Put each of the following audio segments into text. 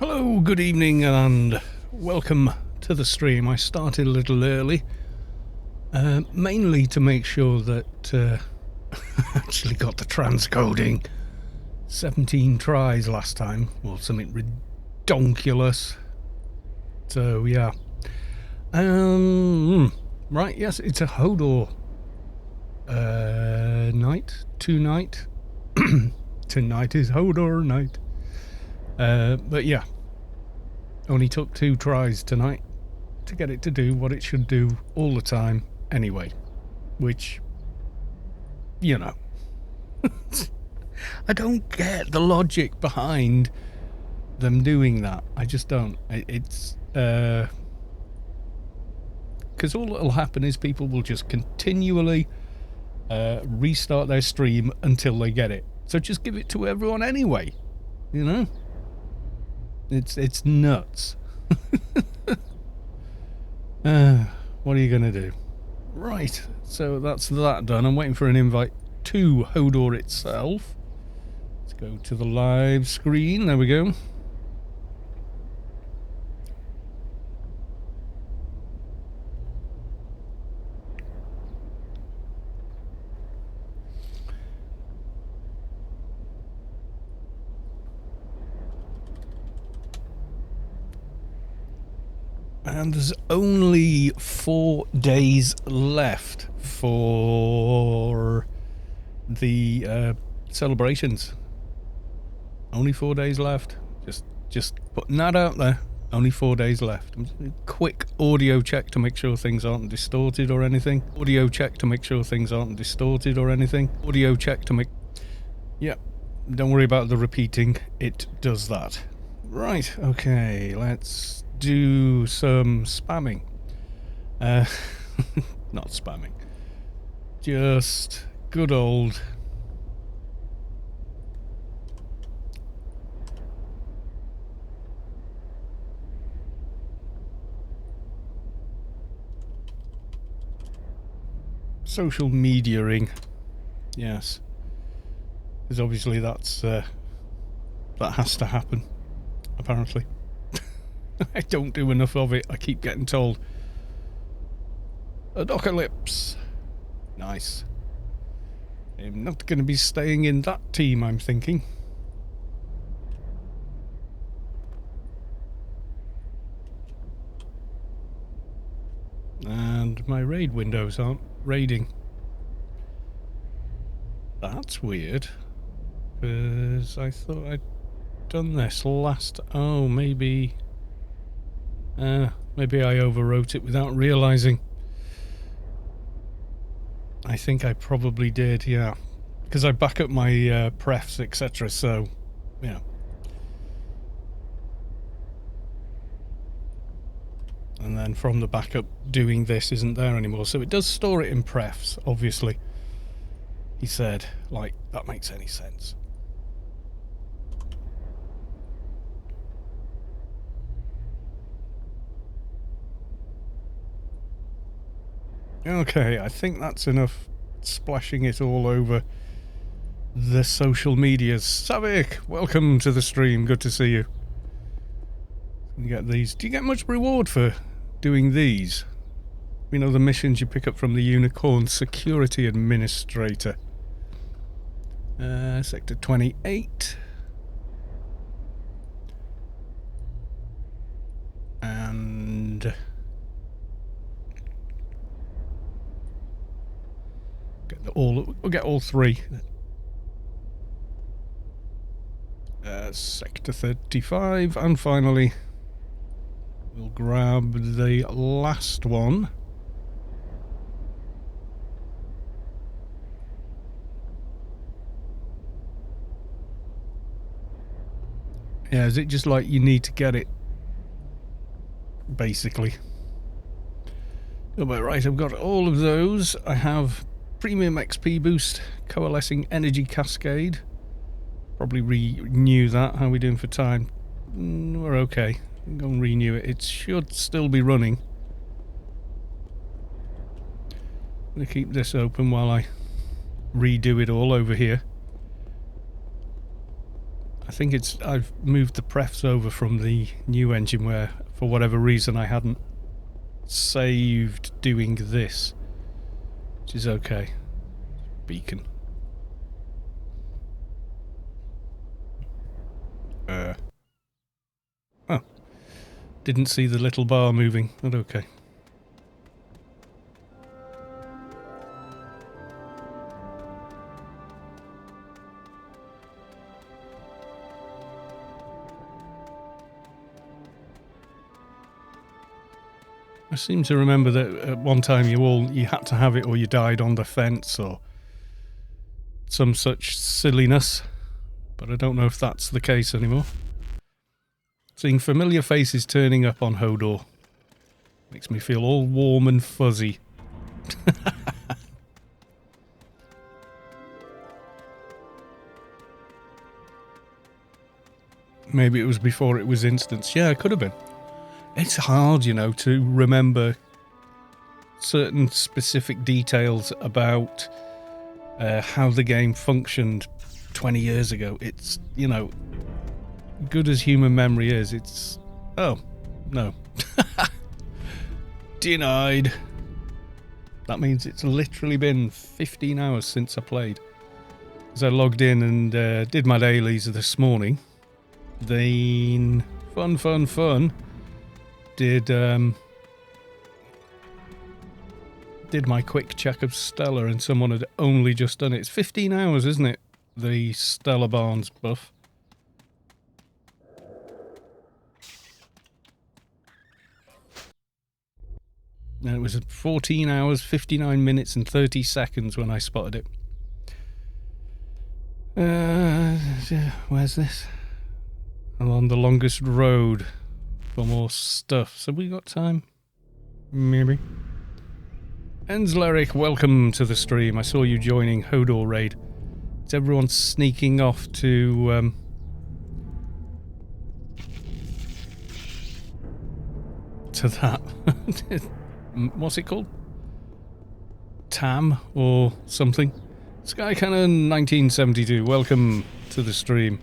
Hello, good evening, and welcome to the stream. I started a little early, mainly to make sure that I actually got the transcoding. 17 tries last time, or something redonkulous. So yeah. Right, yes, it's a Hodor night, tonight. Tonight is Hodor night. But yeah, only took 2 tries tonight to get it to do what it should do all the time anyway, which, you know, I don't get the logic behind them doing that. I just don't. It's because all that'll happen is people will just continually restart their stream until they get it. So just give it to everyone anyway, you know? It's nuts. What are you going to do? Right, so that's that done. I'm waiting for an invite to Hodor itself. Let's go to the live screen. There we go. And there's only 4 days left for the celebrations. Only 4 days left. Just putting that out there. Only 4 days left. Quick audio check to make sure things aren't distorted or anything. Audio check to make sure things aren't distorted or anything. Audio check to make... Yeah, don't worry about the repeating. It does that. Right, okay, let's do some spamming. Not spamming. Just good old... social media-ing. Yes. Because obviously that's... that has to happen. Apparently. I don't do enough of it. I keep getting told. Adocalypse. Nice. I'm not going to be staying in that team, I'm thinking. And my raid windows aren't raiding. That's weird. Because I thought I'd done this last... Oh, maybe... maybe I overwrote it without realising. I think I probably did, yeah. Because I back up my prefs, etc. So, yeah. And then from the backup, doing this isn't there anymore. So it does store it in prefs, obviously. He said, like, that makes any sense. Okay, I think that's enough splashing it all over the social medias. Savik, welcome to the stream. Good to see you. You get these. Do you get much reward for doing these? You know, the missions you pick up from the Unicorn Security Administrator. Sector 28. And... we'll get all 3. Sector 35, and finally we'll grab the last one. Yeah, is it just like you need to get it? Basically. Oh, but right, I've got all of those. I have Premium XP Boost, Coalescing Energy Cascade. Probably renew that. How are we doing for time? We're okay. I'm going to renew it. It should still be running. I'm going to keep this open while I redo it all over here. I think I've moved the prefs over from the new engine where, for whatever reason, I hadn't saved doing this, which is okay. Beacon. Oh, didn't see the little bar moving, but okay. I seem to remember that at one time you had to have it or you died on the fence or some such silliness, but I don't know if that's the case anymore. Seeing familiar faces turning up on Hodor makes me feel all warm and fuzzy. Maybe it was before it was instanced. Yeah, it could have been. It's hard, you know, to remember certain specific details about how the game functioned 20 years ago. It's, you know, good as human memory is, it's... Oh, no. Denied. That means it's literally been 15 hours since I played. As I logged in and did my dailies this morning, then fun. Did my quick check of Stella, and someone had only just done it. It's 15 hours, isn't it? The Stella Barnes buff. And it was 14 hours, 59 minutes and 30 seconds when I spotted it. Where's this? Along the longest road for more stuff. So we got time? Maybe. Enzleric, welcome to the stream. I saw you joining HodorRaid. Is everyone sneaking off to that? What's it called? Tam or something? Sky Cannon 1972, welcome to the stream.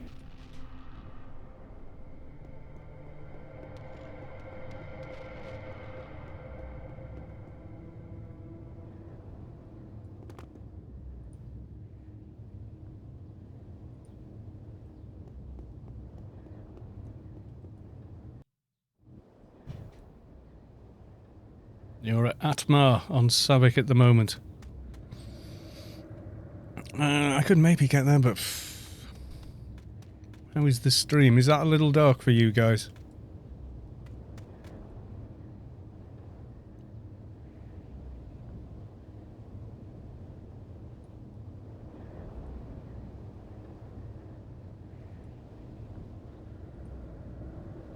You're at Atmar on Savik at the moment. I could maybe get there, but... How is the stream? Is that a little dark for you guys?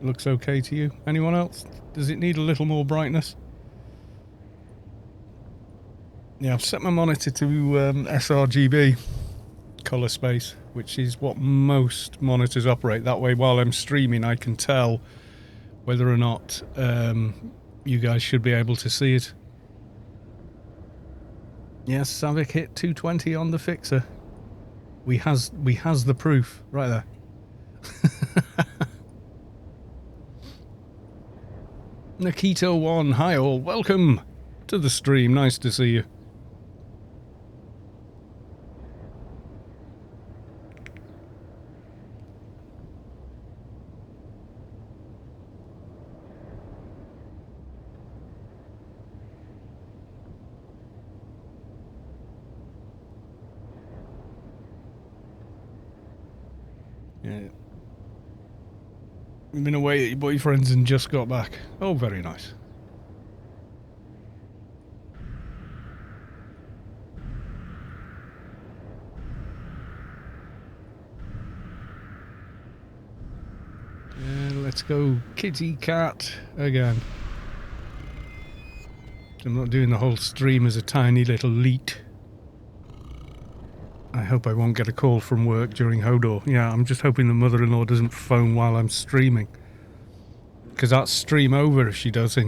Looks okay to you? Anyone else? Does it need a little more brightness? Yeah, I've set my monitor to sRGB colour space, which is what most monitors operate. That way, while I'm streaming, I can tell whether or not you guys should be able to see it. Yes, Savik hit 220 on the fixer. We has the proof right there. Nakito1, hi all, welcome to the stream. Nice to see you. Yeah. You've been away at your boyfriend's and just got back. Oh, very nice. Let's go kitty cat again. I'm not doing the whole stream as a tiny little leet. I hope I won't get a call from work during Hodor. Yeah, I'm just hoping the mother-in-law doesn't phone while I'm streaming. Because that's stream over if she does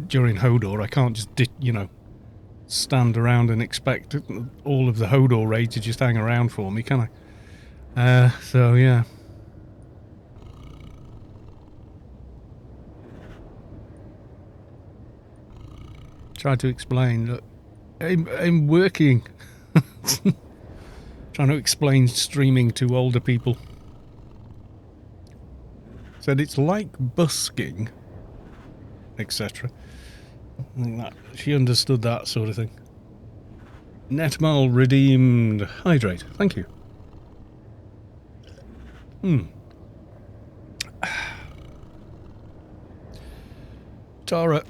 during Hodor. I can't just, stand around and expect all of the HodorRaid to just hang around for me, can I? So, yeah. Tried to explain that I'm working. Trying to explain streaming to older people. Said it's like busking, etc. I think that she understood that sort of thing. Netmal redeemed hydrate. Thank you. Tara.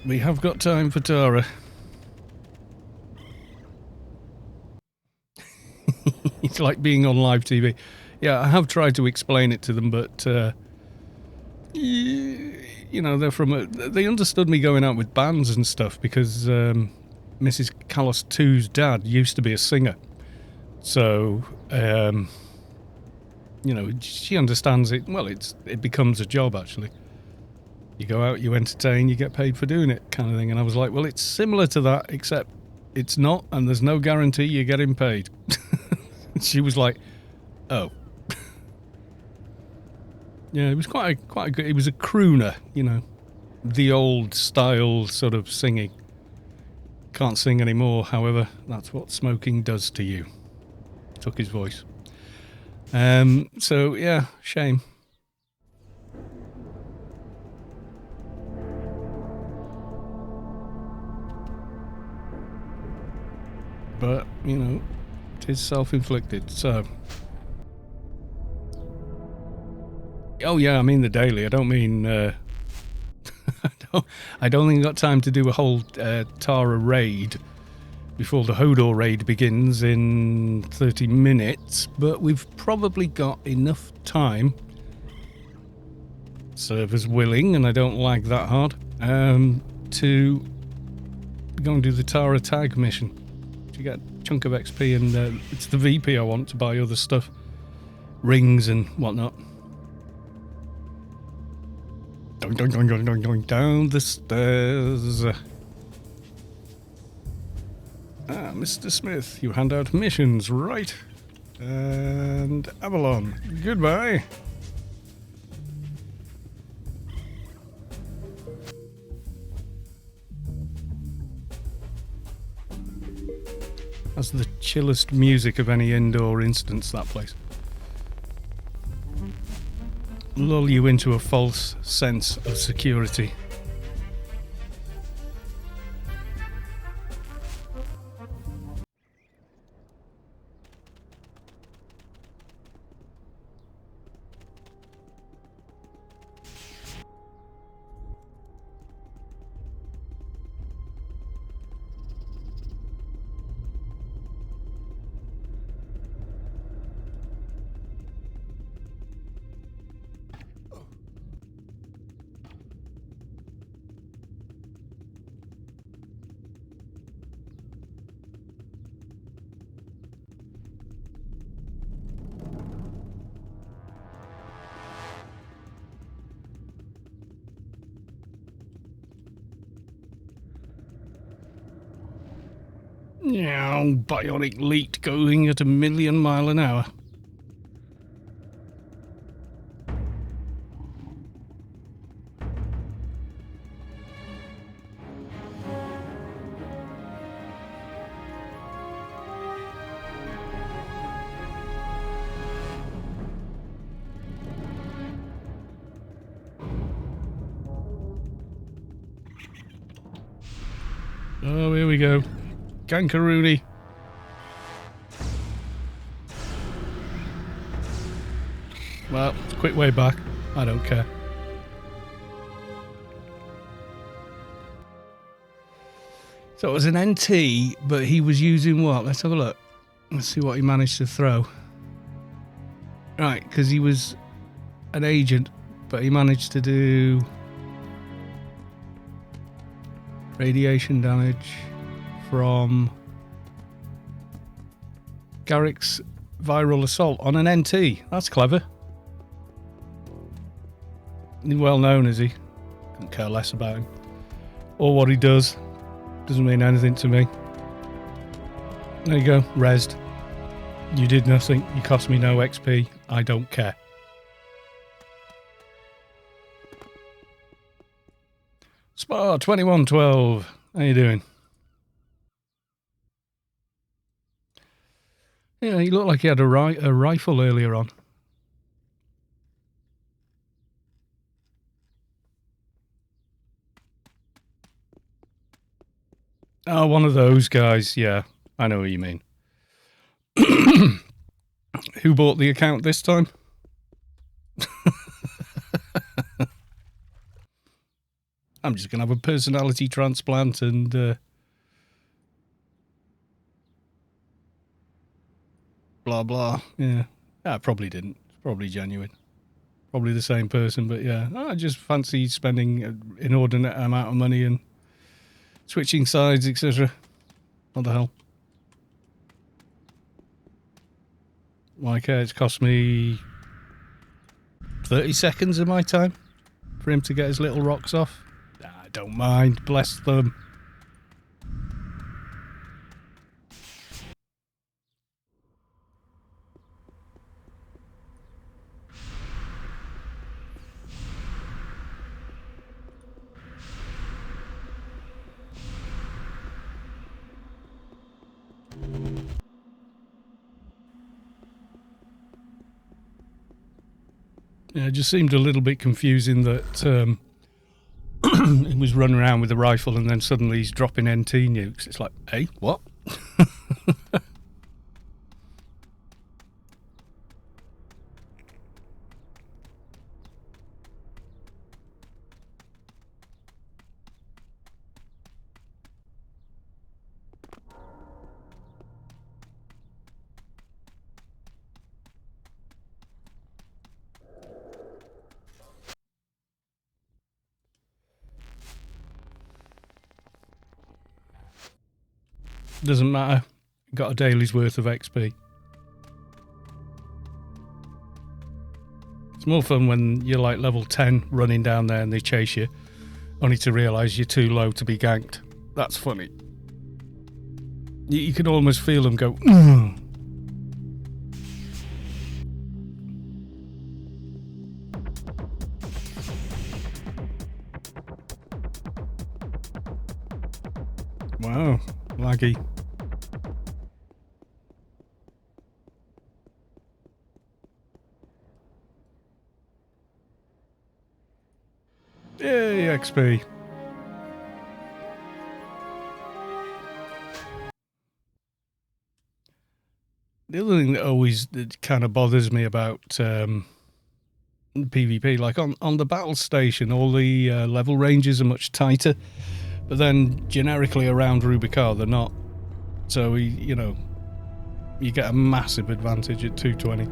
We have got time for Tara. It's like being on live TV. Yeah, I have tried to explain it to them, but you know, they understood me going out with bands and stuff because Mrs. Callos 2's dad used to be a singer. So, you know, she understands it. Well, it becomes a job, actually. You go out, you entertain, you get paid for doing it, kind of thing. And I was like, well, it's similar to that, except it's not, and there's no guarantee you're getting paid. She was like, oh. Yeah, it was quite a good, it was a crooner, you know, the old style sort of singing. Can't sing anymore, however, that's what smoking does to you. Took his voice. So yeah, shame. But, you know, it is self-inflicted, so... Oh yeah, I mean the daily, I don't mean... I don't think I've got time to do a whole Tara raid before the HodorRaid begins in 30 minutes, but we've probably got enough time, servers willing, and I don't lag that hard, to go and do the Tara tag mission. You get a chunk of XP, and it's the VP I want to buy other stuff, rings and whatnot. Down the stairs. Mr. Smith, you hand out missions, right? And Avalon, goodbye. That's the chillest music of any indoor instance, that place. Lull you into a false sense of security. Yeah, bionic leak going at 1,000,000 miles an hour. Oh, here we go. Gankaroony. Well, it's a quick way back. I don't care. So it was an NT, but he was using what? Let's have a look. Let's see what he managed to throw. Right, because he was an agent, but he managed to do radiation damage from Garrick's viral assault on an NT. That's clever. He's well known, is he? Couldn't care less about him. Or what he does. Doesn't mean anything to me. There you go, rezzed. You did nothing. You cost me no XP. I don't care. Spa 2112. How you doing? Yeah, he looked like he had a rifle earlier on. Oh, one of those guys. Yeah, I know what you mean. Who bought the account this time? I'm just going to have a personality transplant and blah, blah. Yeah. I probably didn't. It's probably genuine. Probably the same person, but yeah. I just fancy spending an inordinate amount of money and switching sides, etc. What the hell? Like, it's cost me 30 seconds of my time for him to get his little rocks off. I don't mind. Bless them. Yeah, it just seemed a little bit confusing that he was running around with a rifle and then suddenly he's dropping NT nukes. It's like, hey, what? Doesn't matter. Got a daily's worth of XP. It's more fun when you're like level 10 running down there and they chase you, only to realise you're too low to be ganked. That's funny. You can almost feel them go, ugh. Wow, laggy. Yay, XP. The other thing that kind of bothers me about PvP, like on the battle station, all the level ranges are much tighter, but then generically around Rubicar they're not. So you know, you get a massive advantage at 220,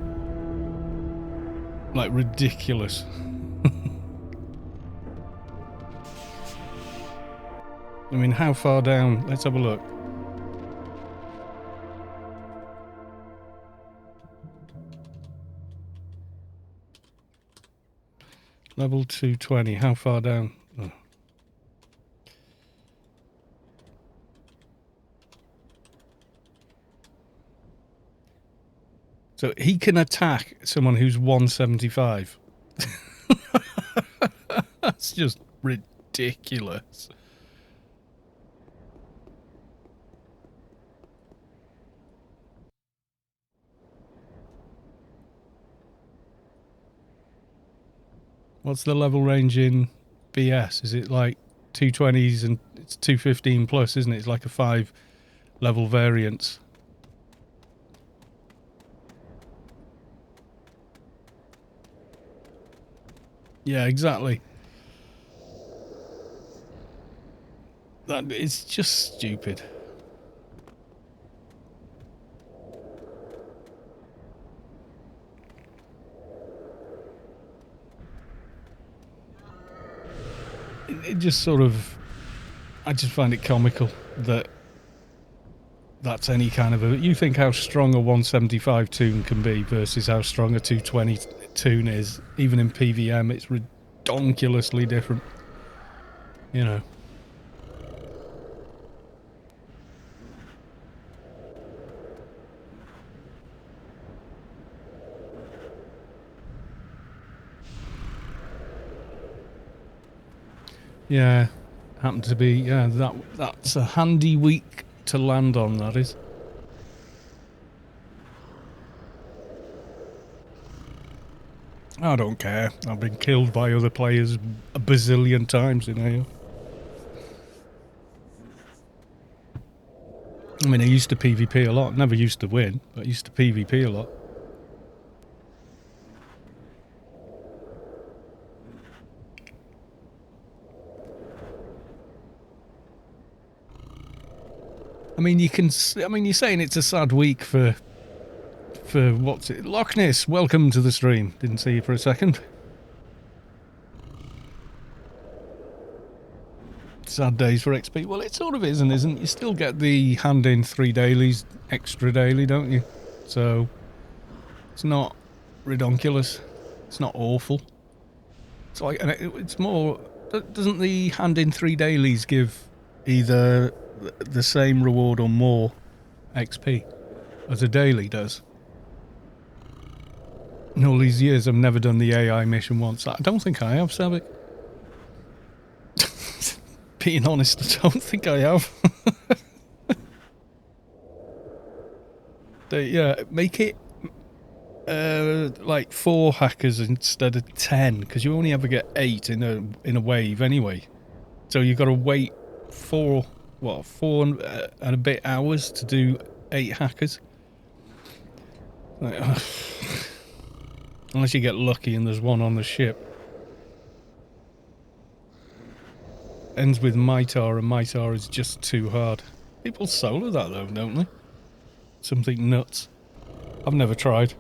like ridiculous. I mean, how far down? Let's have a look. Level 220, how far down? Oh. So he can attack someone who's 175. That's just ridiculous. What's the level range in BS? Is it like 220s and it's 215 plus, isn't it? It's like a 5 level variance. Yeah, exactly. That it's just stupid. It just sort of, I just find it comical that that's any kind of a... You think how strong a 175 toon can be versus how strong a 220 toon is. Even in PVM, it's ridiculously different. You know. Yeah. Happened to be, yeah, that's a handy week to land on, that is. I don't care. I've been killed by other players a bazillion times in here. I mean, I used to PvP a lot. Never used to win, but I used to PvP a lot. I mean, you're saying it's a sad week for what's it? Loch Ness, welcome to the stream. Didn't see you for a second. Sad days for XP. Well, it sort of is and isn't. You still get the hand in 3 dailies extra daily, don't you? So it's not redonkulous. It's not awful. It's like, it's more. Doesn't the hand in 3 dailies give either the same reward or more XP as a daily does? In all these years, I've never done the AI mission once. I don't think I have, Savick. Being honest, I don't think I have. Yeah, make it like 4 hackers instead of 10, because you only ever get 8 in a wave anyway. So you've got to wait 4 and a bit hours to do 8 hackers. Like, unless you get lucky and there's one on the ship. Ends with Mitar, and Mitar is just too hard. People solo that though, don't they? Something nuts. I've never tried.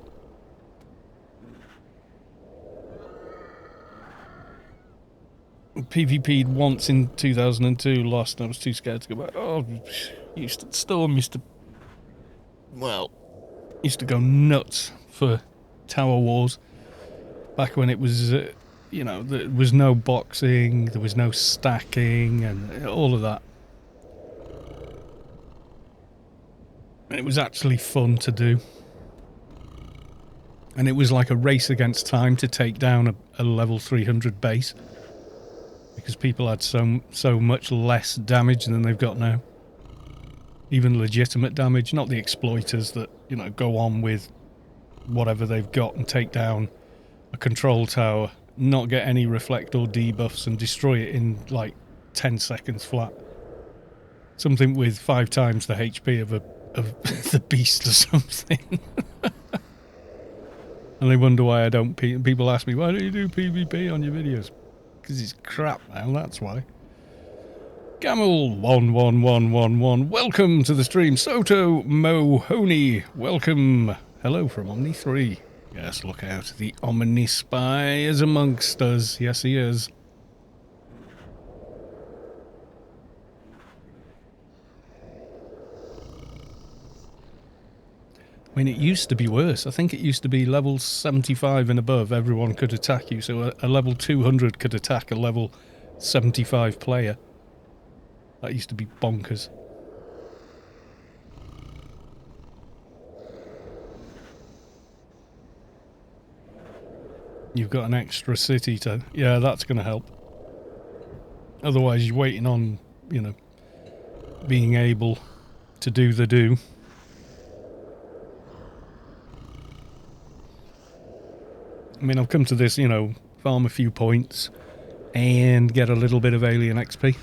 PvP'd once in 2002, lost, and I was too scared to go back. Oh, Storm used to go nuts for Tower Wars. Back when it was, you know, there was no boxing, there was no stacking, and all of that. And it was actually fun to do. And it was like a race against time to take down a level 300 base. Because people had so much less damage than they've got now. Even legitimate damage, not the exploiters that, you know, go on with whatever they've got and take down a control tower, not get any reflect or debuffs and destroy it in like 10 seconds flat. Something with 5 times the HP of the beast or something. And they wonder why I don't... People ask me, why don't you do PvP on your videos? Because it's crap now, that's why. Gamel11111, welcome to the stream. Soto Mohoney, welcome. Hello from Omni3. Yes, look out, the Omni Spy is amongst us. Yes, he is. I mean, it used to be worse. I think it used to be level 75 and above, everyone could attack you. So a level 200 could attack a level 75 player. That used to be bonkers. You've got an extra city to... Yeah, that's going to help. Otherwise, you're waiting on, you know, being able to do the do. I mean, I've come to this, you know, farm a few points and get a little bit of alien XP.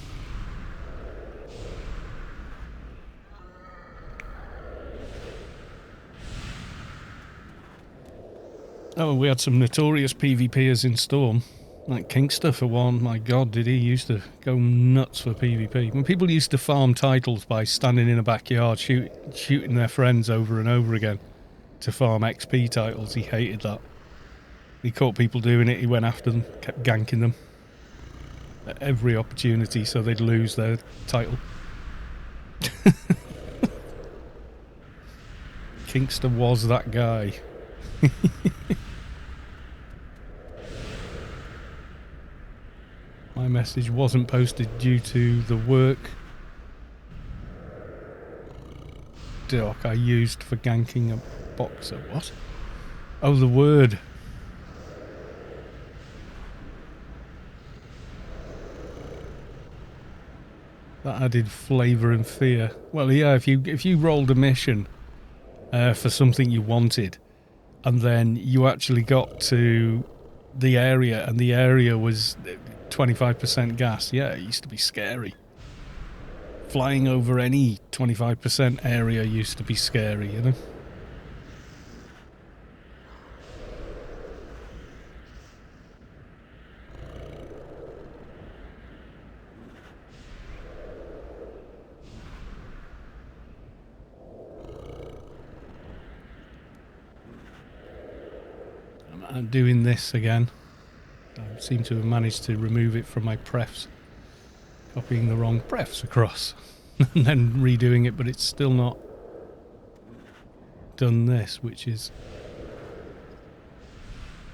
Oh, we had some notorious PvPers in Storm. Like Kinkster for one. My god, did he used to go nuts for PvP. When people used to farm titles by standing in a backyard shooting their friends over and over again to farm XP titles, he hated that. He caught people doing it, he went after them, kept ganking them at every opportunity so they'd lose their title. Kinkster was that guy. My message wasn't posted due to the work doc I used for ganking a boxer. What? Oh, the word. That added flavour and fear. Well, yeah, if you rolled a mission for something you wanted, and then you actually got to the area, and the area was 25% gas, yeah, it used to be scary. Flying over any 25% area used to be scary, you know? I'm doing this again. I seem to have managed to remove it from my prefs. Copying the wrong prefs across. And then redoing it, but it's still not done this, which is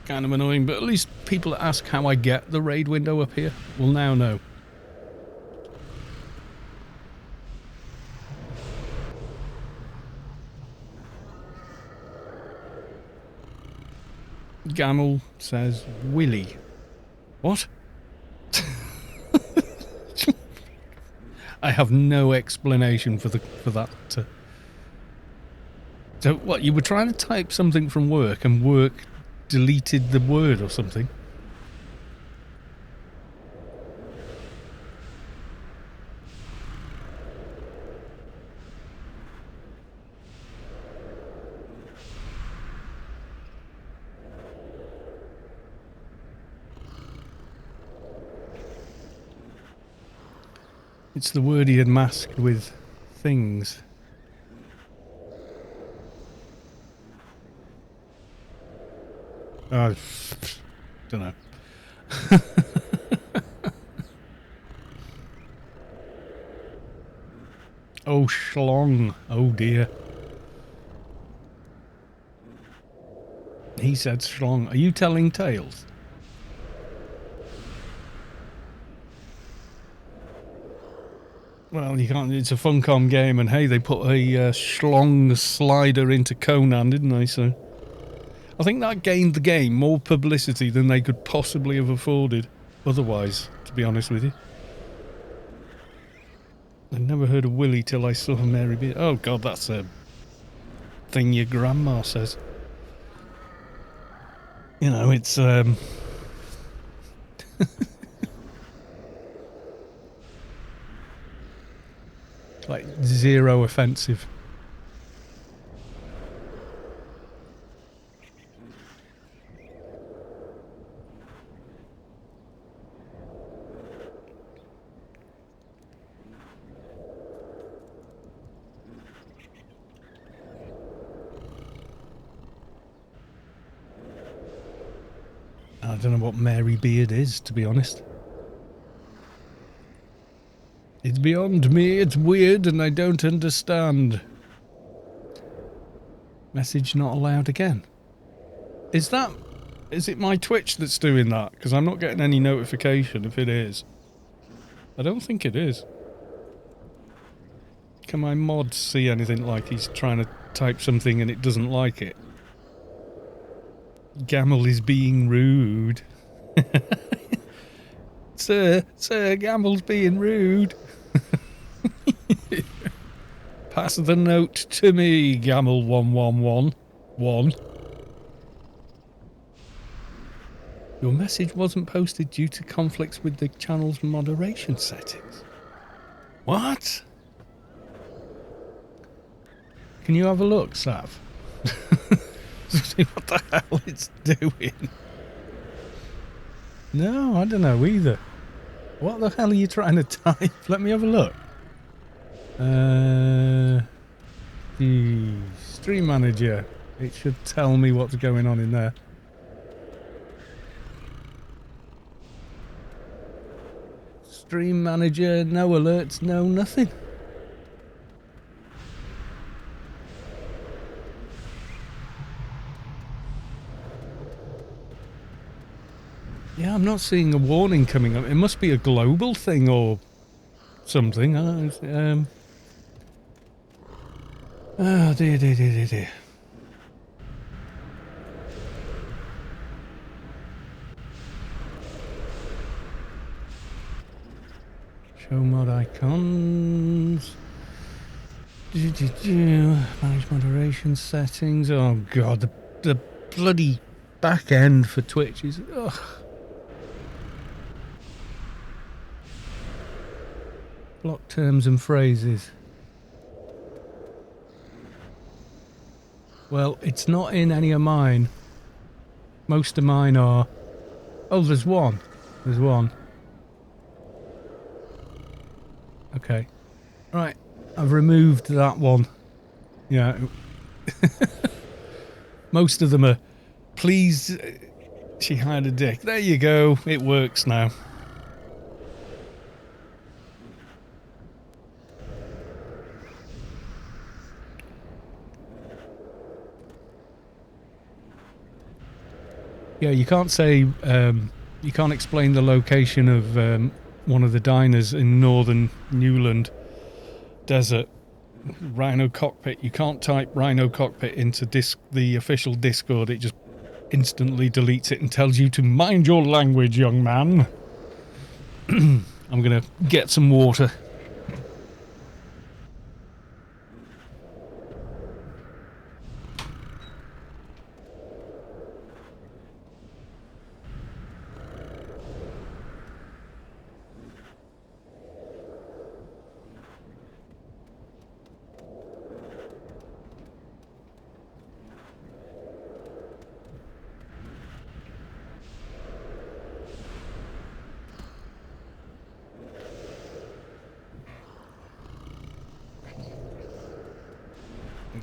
kind of annoying. But at least people that ask how I get the raid window up here will now know. Gamel says Willy. What? I have no explanation for that. So what, you were trying to type something from work and work deleted the word or something? It's the word he had masked with things. Oh, don't know. Oh, schlong. Oh dear. He said schlong. Are you telling tales? Well, you can't. It's a Funcom game, and hey, they put a schlong slider into Conan, didn't they? So I think that gained the game more publicity than they could possibly have afforded otherwise, to be honest with you. I never heard of Willy till I saw Mary B. Oh god, that's a thing your grandma says. You know, it's like zero offensive. I don't know what Mary Beard is, to be honest. It's beyond me, it's weird and I don't understand. Message not allowed again. Is it my Twitch that's doing that? Because I'm not getting any notification if it is. I don't think it is. Can my mod see anything like he's trying to type something and it doesn't like it? Gamel is being rude. Sir, Gamel's being rude. Pass the note to me, Gamel1111. Your message wasn't posted due to conflicts with the channel's moderation settings. What? Can you have a look, Sav? See what the hell it's doing. No, I don't know either. What the hell are you trying to type? Let me have a look. The Stream Manager. It should tell me what's going on in there. Stream Manager, no alerts, no nothing. Yeah, I'm not seeing a warning coming up. It must be a global thing or something. Oh, dear. Show mod icons. Manage moderation settings. Oh god, the bloody back end for Twitch is... Ugh. Block terms and phrases. Well, it's not in any of mine. Most of mine are... Oh, there's one. There's one. Okay. Right. I've removed that one. Yeah. Most of them are... Please... She had a dick. There you go. It works now. Yeah, you can't say, you can't explain the location of one of the diners in northern Newland Desert, Rhino Cockpit. You can't type Rhino Cockpit into the official Discord. It just instantly deletes it and tells you to mind your language, young man. I'm gonna get some water.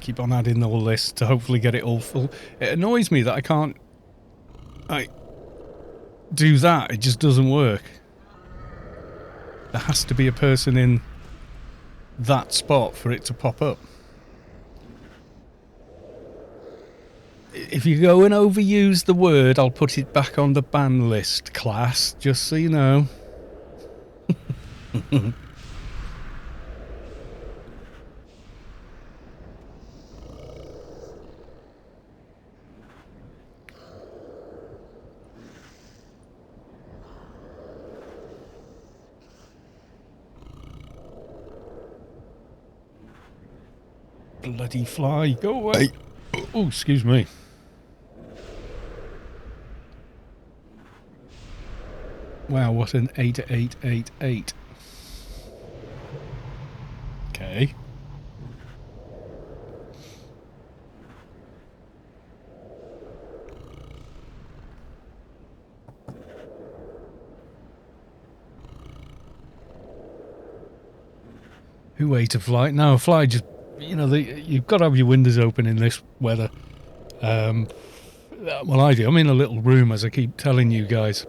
Keep on adding all this to hopefully get it all full. It annoys me that I can't do that. It just doesn't work. There has to be a person in that spot for it to pop up. If you go and overuse the word, I'll put it back on the ban list, class, just so you know. Bloody fly, go away. Oh, excuse me. Wow, what an 8888. Okay. Who ate a fly? No, a fly just... You know, you've got to have your windows open in this weather. Well, I do. I'm in a little room, as I keep telling you guys.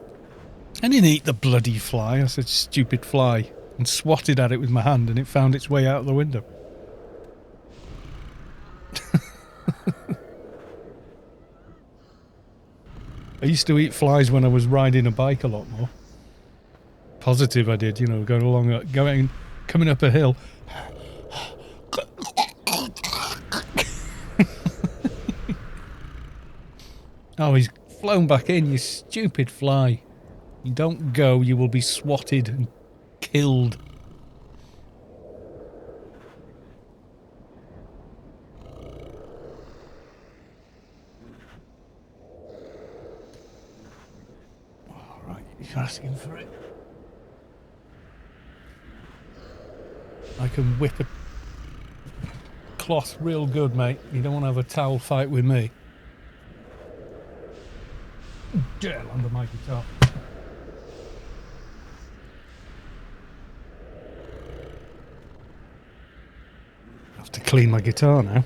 I didn't eat the bloody fly. I said, stupid fly. And swatted at it with my hand, and it found its way out of the window. I used to eat flies when I was riding a bike a lot more. Positive I did, you know, coming up a hill. Oh, he's flown back in, you stupid fly. You don't go, you will be swatted and killed. All right, you're asking for it. I can whip a cloth real good, mate. You don't want to have a towel fight with me. Gel under my guitar. I have to clean my guitar now.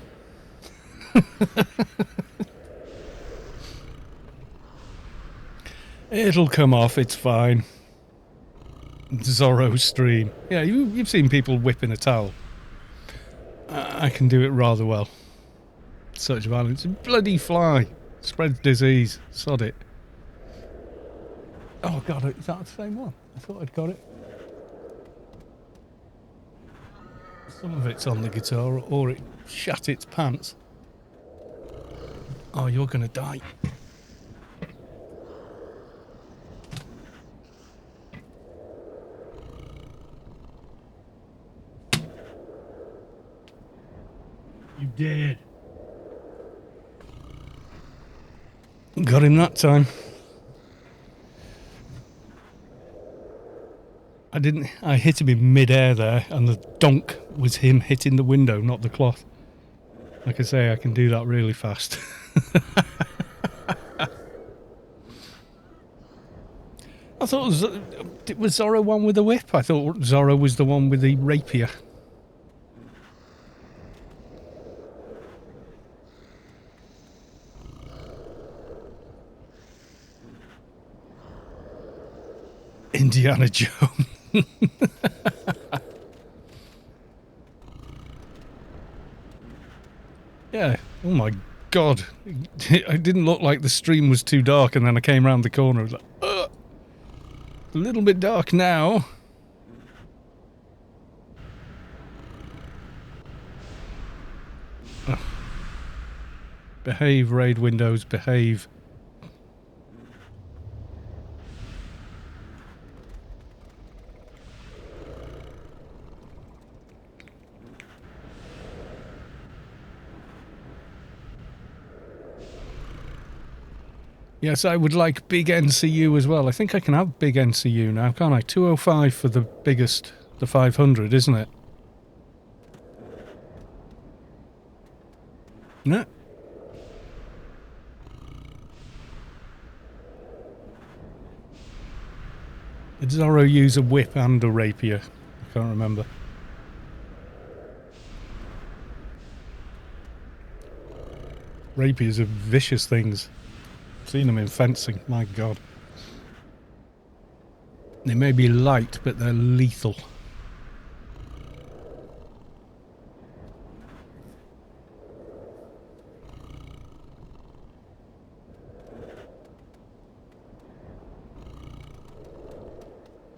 It'll come off, it's fine. Zorro stream. Yeah, you've seen people whipping a towel. I can do it rather well. Such violence. Bloody fly. Spreads disease. Sod it. Oh god, is that the same one? I thought I'd got it. Some of it's on the guitar, or it shat its pants. Oh, you're gonna die. dead. Got him that time. I hit him in mid-air there, and the donk was him hitting the window, not the cloth. Like I say, I can do that really fast. I thought was Zorro one with the whip? I thought Zorro was the one with the rapier. Indiana Jones. Yeah. Oh my god. It didn't look like the stream was too dark, and then I came around the corner. I was like, ugh. A little bit dark now. Ugh. Behave, raid windows, behave. Yes, I would like big NCU as well. I think I can have big NCU now, can't I? 205 for the biggest, the 500, isn't it? No. Did Zorro use a whip and a rapier? I can't remember. Rapiers are vicious things. I've seen them in fencing, my god. They may be light, but they're lethal.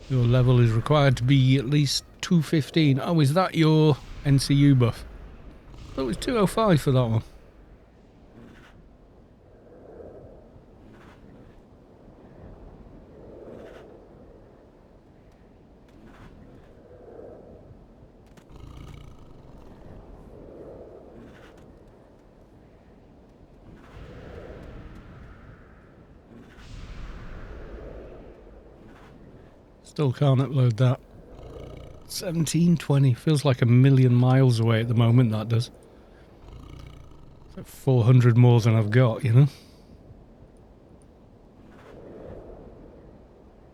Your level is required to be at least 215. Oh, is that your NCU buff? I thought it was 205 for that one. Still can't upload that. 1720. Feels like a million miles away at the moment, that does. It's like 400 more than I've got, you know?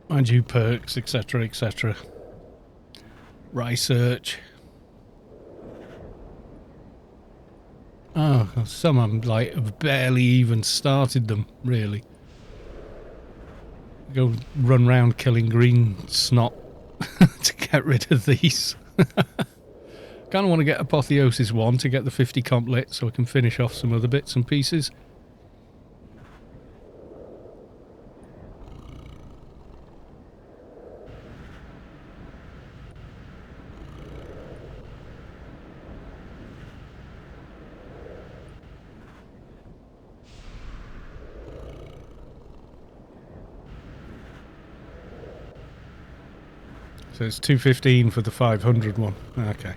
Mind you, perks, etc, etc. Research. Oh, some of them, like, have barely even started them, really. Go run round killing green snot to get rid of these. Kind of want to get Apotheosis 1 to get the 50 comp lit so I can finish off some other bits and pieces. So it's 215 for the 500 one. Okay.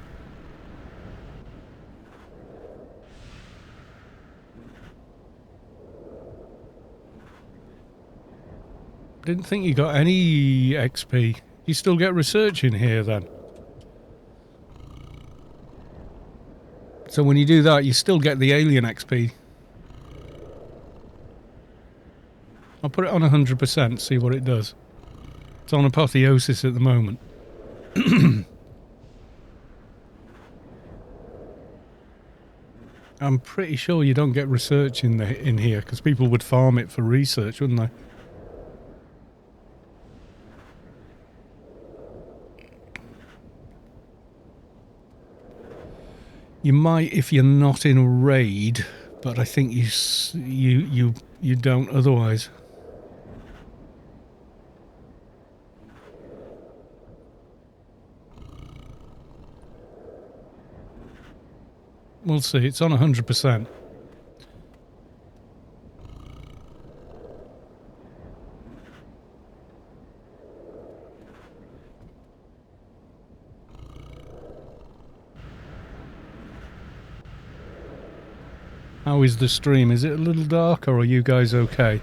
Didn't think you got any XP. You still get research in here then. So when you do that, you still get the alien XP. I'll put it on 100%, see what it does. It's on Apotheosis at the moment. I'm pretty sure you don't get research in here, because people would farm it for research, wouldn't they? You might if you're not in a raid, but I think you don't otherwise. We'll see. It's on 100%. How is the stream? Is it a little dark, or are you guys okay?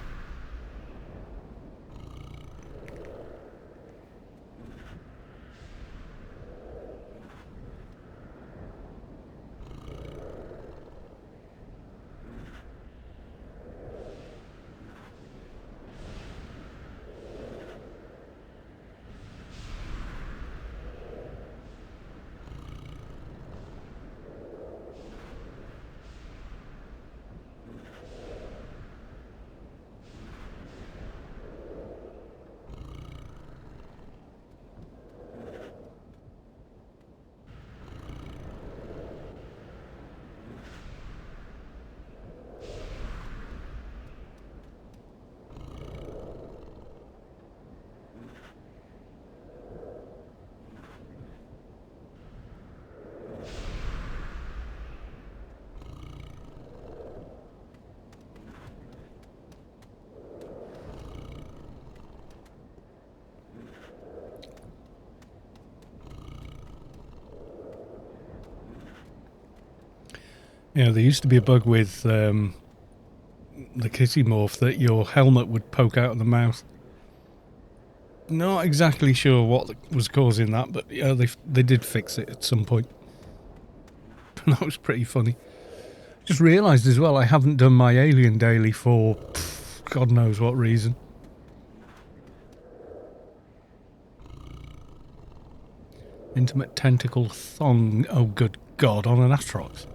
Yeah, there used to be a bug with the kitty morph that your helmet would poke out of the mouth. Not exactly sure what was causing that, but yeah, they did fix it at some point. That was pretty funny. Just realised as well I haven't done my Alien Daily for God knows what reason. Intimate tentacle thong. Oh good God, on an Atrox.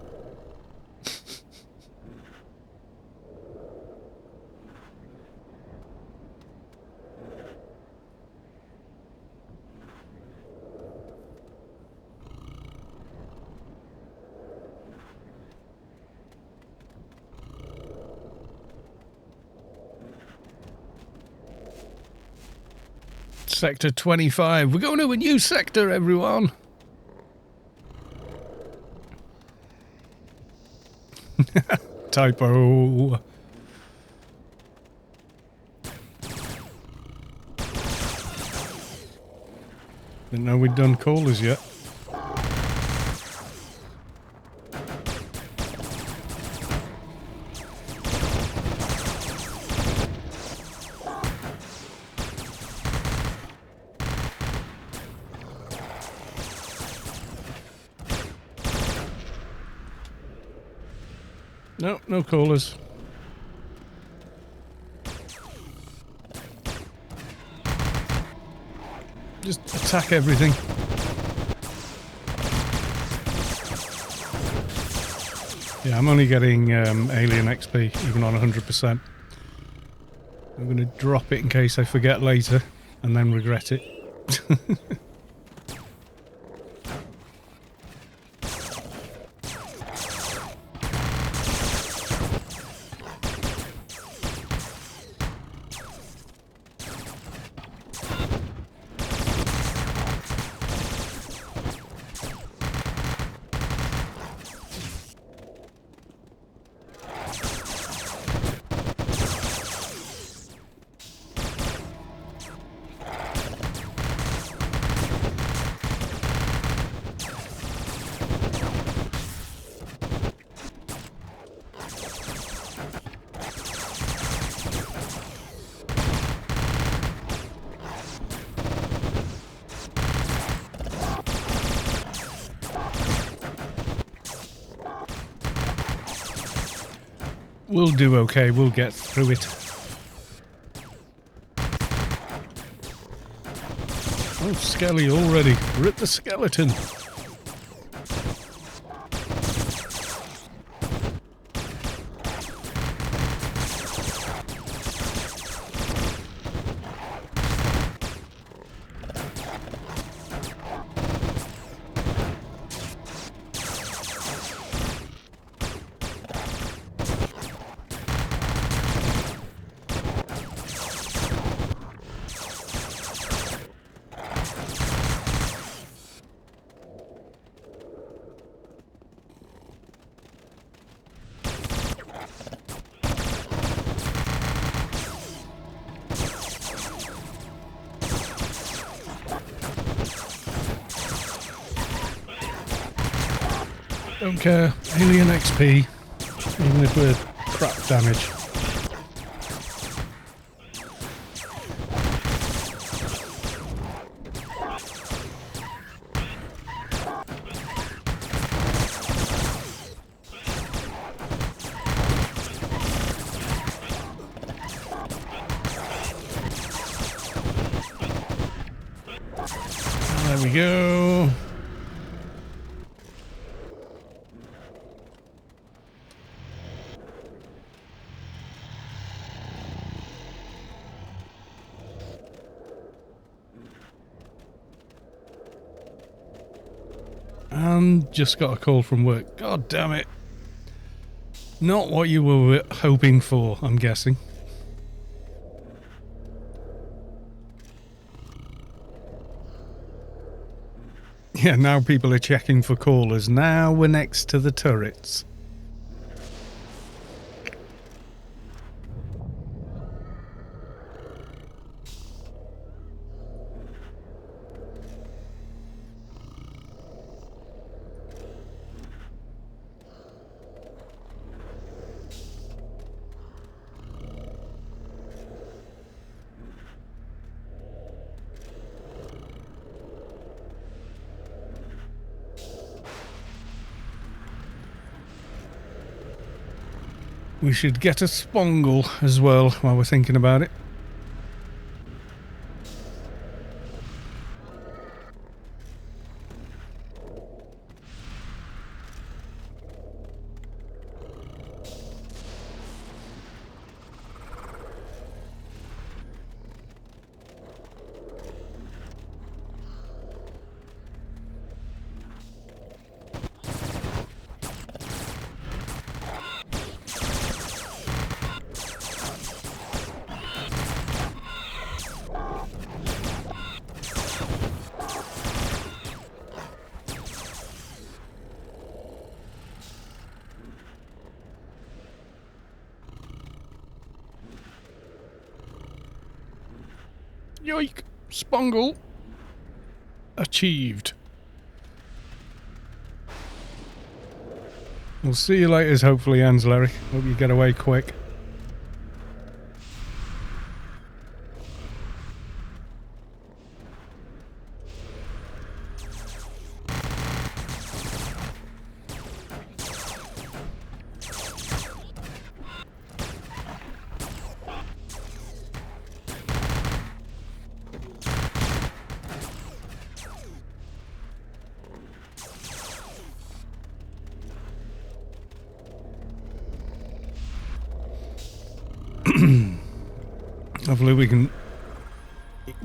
Sector 25. We're going to a new sector, everyone. Typo. Didn't know we'd done callers yet. No, no callers. Just attack everything. Yeah, I'm only getting Alien XP, even on 100%. I'm going to drop it in case I forget later, and then regret it. We'll do okay, we'll get through it. Oh, Skelly already. Rip the skeleton. Don't care. Alien XP. Even if we're crap damage. There we go. And just got a call from work. God damn it. Not what you were hoping for, I'm guessing. Yeah, now people are checking for callers. Now we're next to the turrets. We should get a spongle as well while we're thinking about it. Yoink! Spongle! Achieved. We'll see you later, hopefully, Larry. Hope you get away quick. Hopefully we can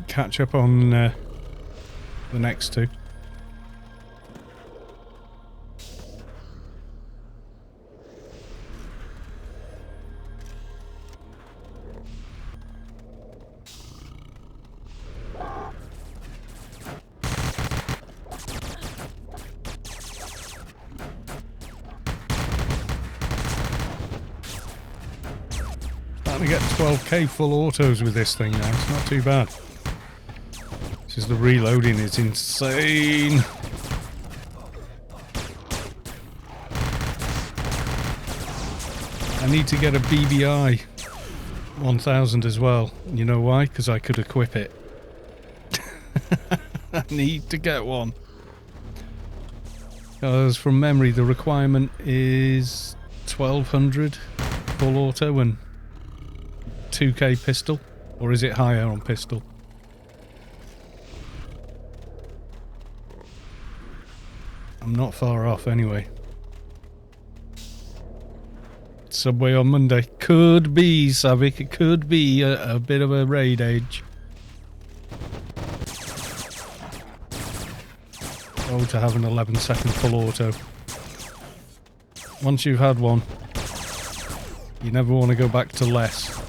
catch up on the next two. Starting to get 12k full autos with this thing now. It's not too bad. It's just the reloading is insane. I need to get a BBI 1000 as well. You know why? Because I could equip it. I need to get one. Because from memory the requirement is 1200 full auto and 2k pistol, or is it higher on pistol? I'm not far off anyway. Subway on Monday. Could be, Savik, it could be a bit of a raid age. Oh, to have an 11-second full auto. Once you've had one, you never want to go back to less.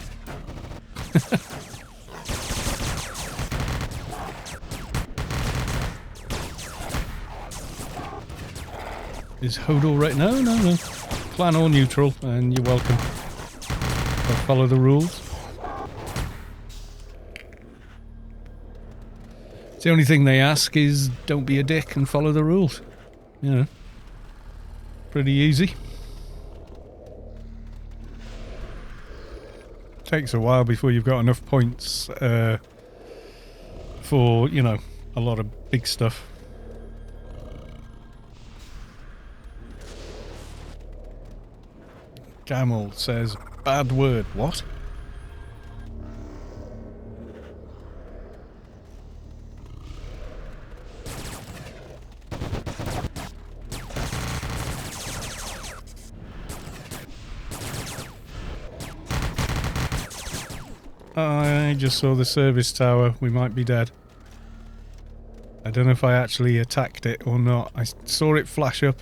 Is HodorRaid? No, no, no. Clan or neutral, and you're welcome. But follow the rules. The only thing they ask is don't be a dick and follow the rules. You know, pretty easy. takes a while before you've got enough points for, you know, a lot of big stuff. Camel says, bad word. What? I just saw the service tower. We might be dead. I don't know if I actually attacked it or not. I saw it flash up.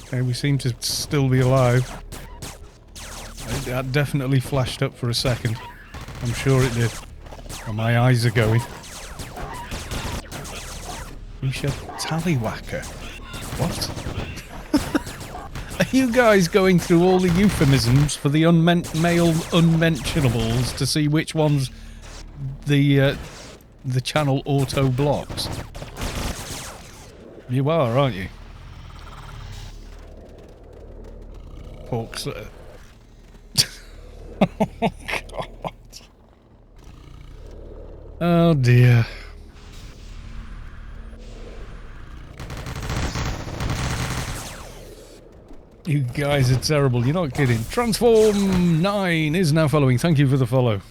Okay, we seem to still be alive. That definitely flashed up for a second. I'm sure it did. And my eyes are going. You should tallywhacker. What? Are you guys going through all the euphemisms for the male unmentionables to see which ones the channel auto blocks? You are, aren't you? Pork sir. Oh God. Oh dear. You guys are terrible, you're not kidding. Transform9 is now following. Thank you for the follow.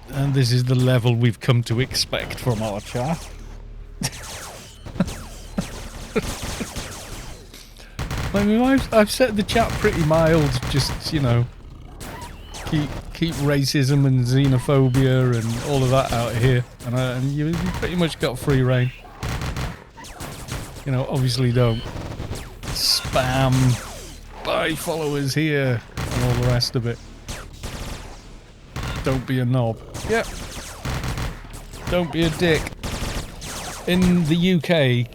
And this is the level we've come to expect from our chat. I mean, I've set the chat pretty mild, just, you know, keep racism and xenophobia and all of that out of here. And you pretty much got free reign. You know, obviously don't spam buy followers here and all the rest of it. Don't be a knob. Yep. Don't be a dick. In the UK,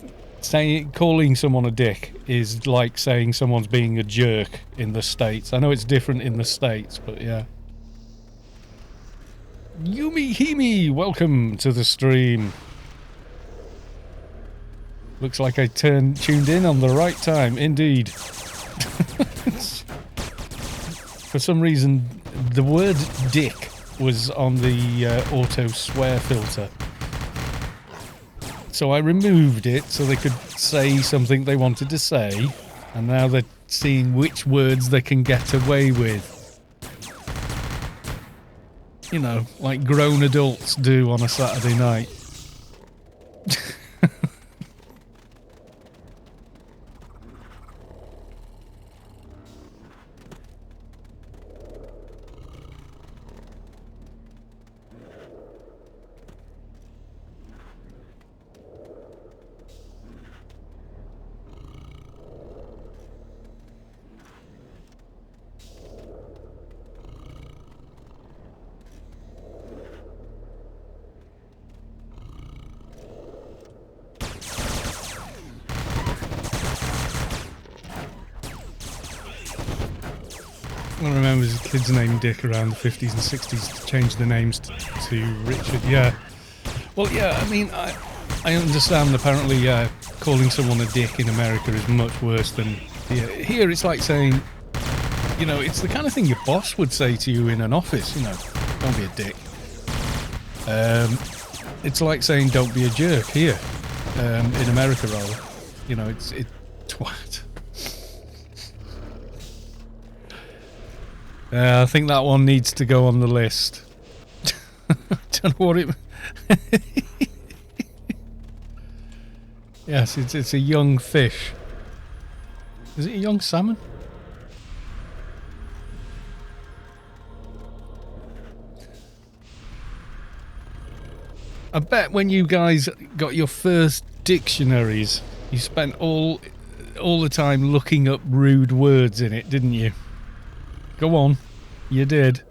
calling someone a dick is like saying someone's being a jerk in the States. I know it's different in the States, but yeah. Yumi Himi, welcome to the stream. Looks like I tuned in on the right time, indeed. For some reason, the word dick was on the auto swear filter. So I removed it so they could say something they wanted to say, and now they're seeing which words they can get away with. You know, like grown adults do on a Saturday night. I remember his kids named Dick around the 50s and 60s to change the names to Richard. Yeah. Well, yeah, I mean, I understand apparently calling someone a dick in America is much worse than here. Here it's like saying, you know, it's the kind of thing your boss would say to you in an office, you know, don't be a dick. It's like saying don't be a jerk here, in America rather. You know, it's twat. I think that one needs to go on the list. Don't know what it... Yes, it's a young fish. Is it a young salmon? I bet when you guys got your first dictionaries, you spent all the time looking up rude words in it, didn't you? Go on. You did.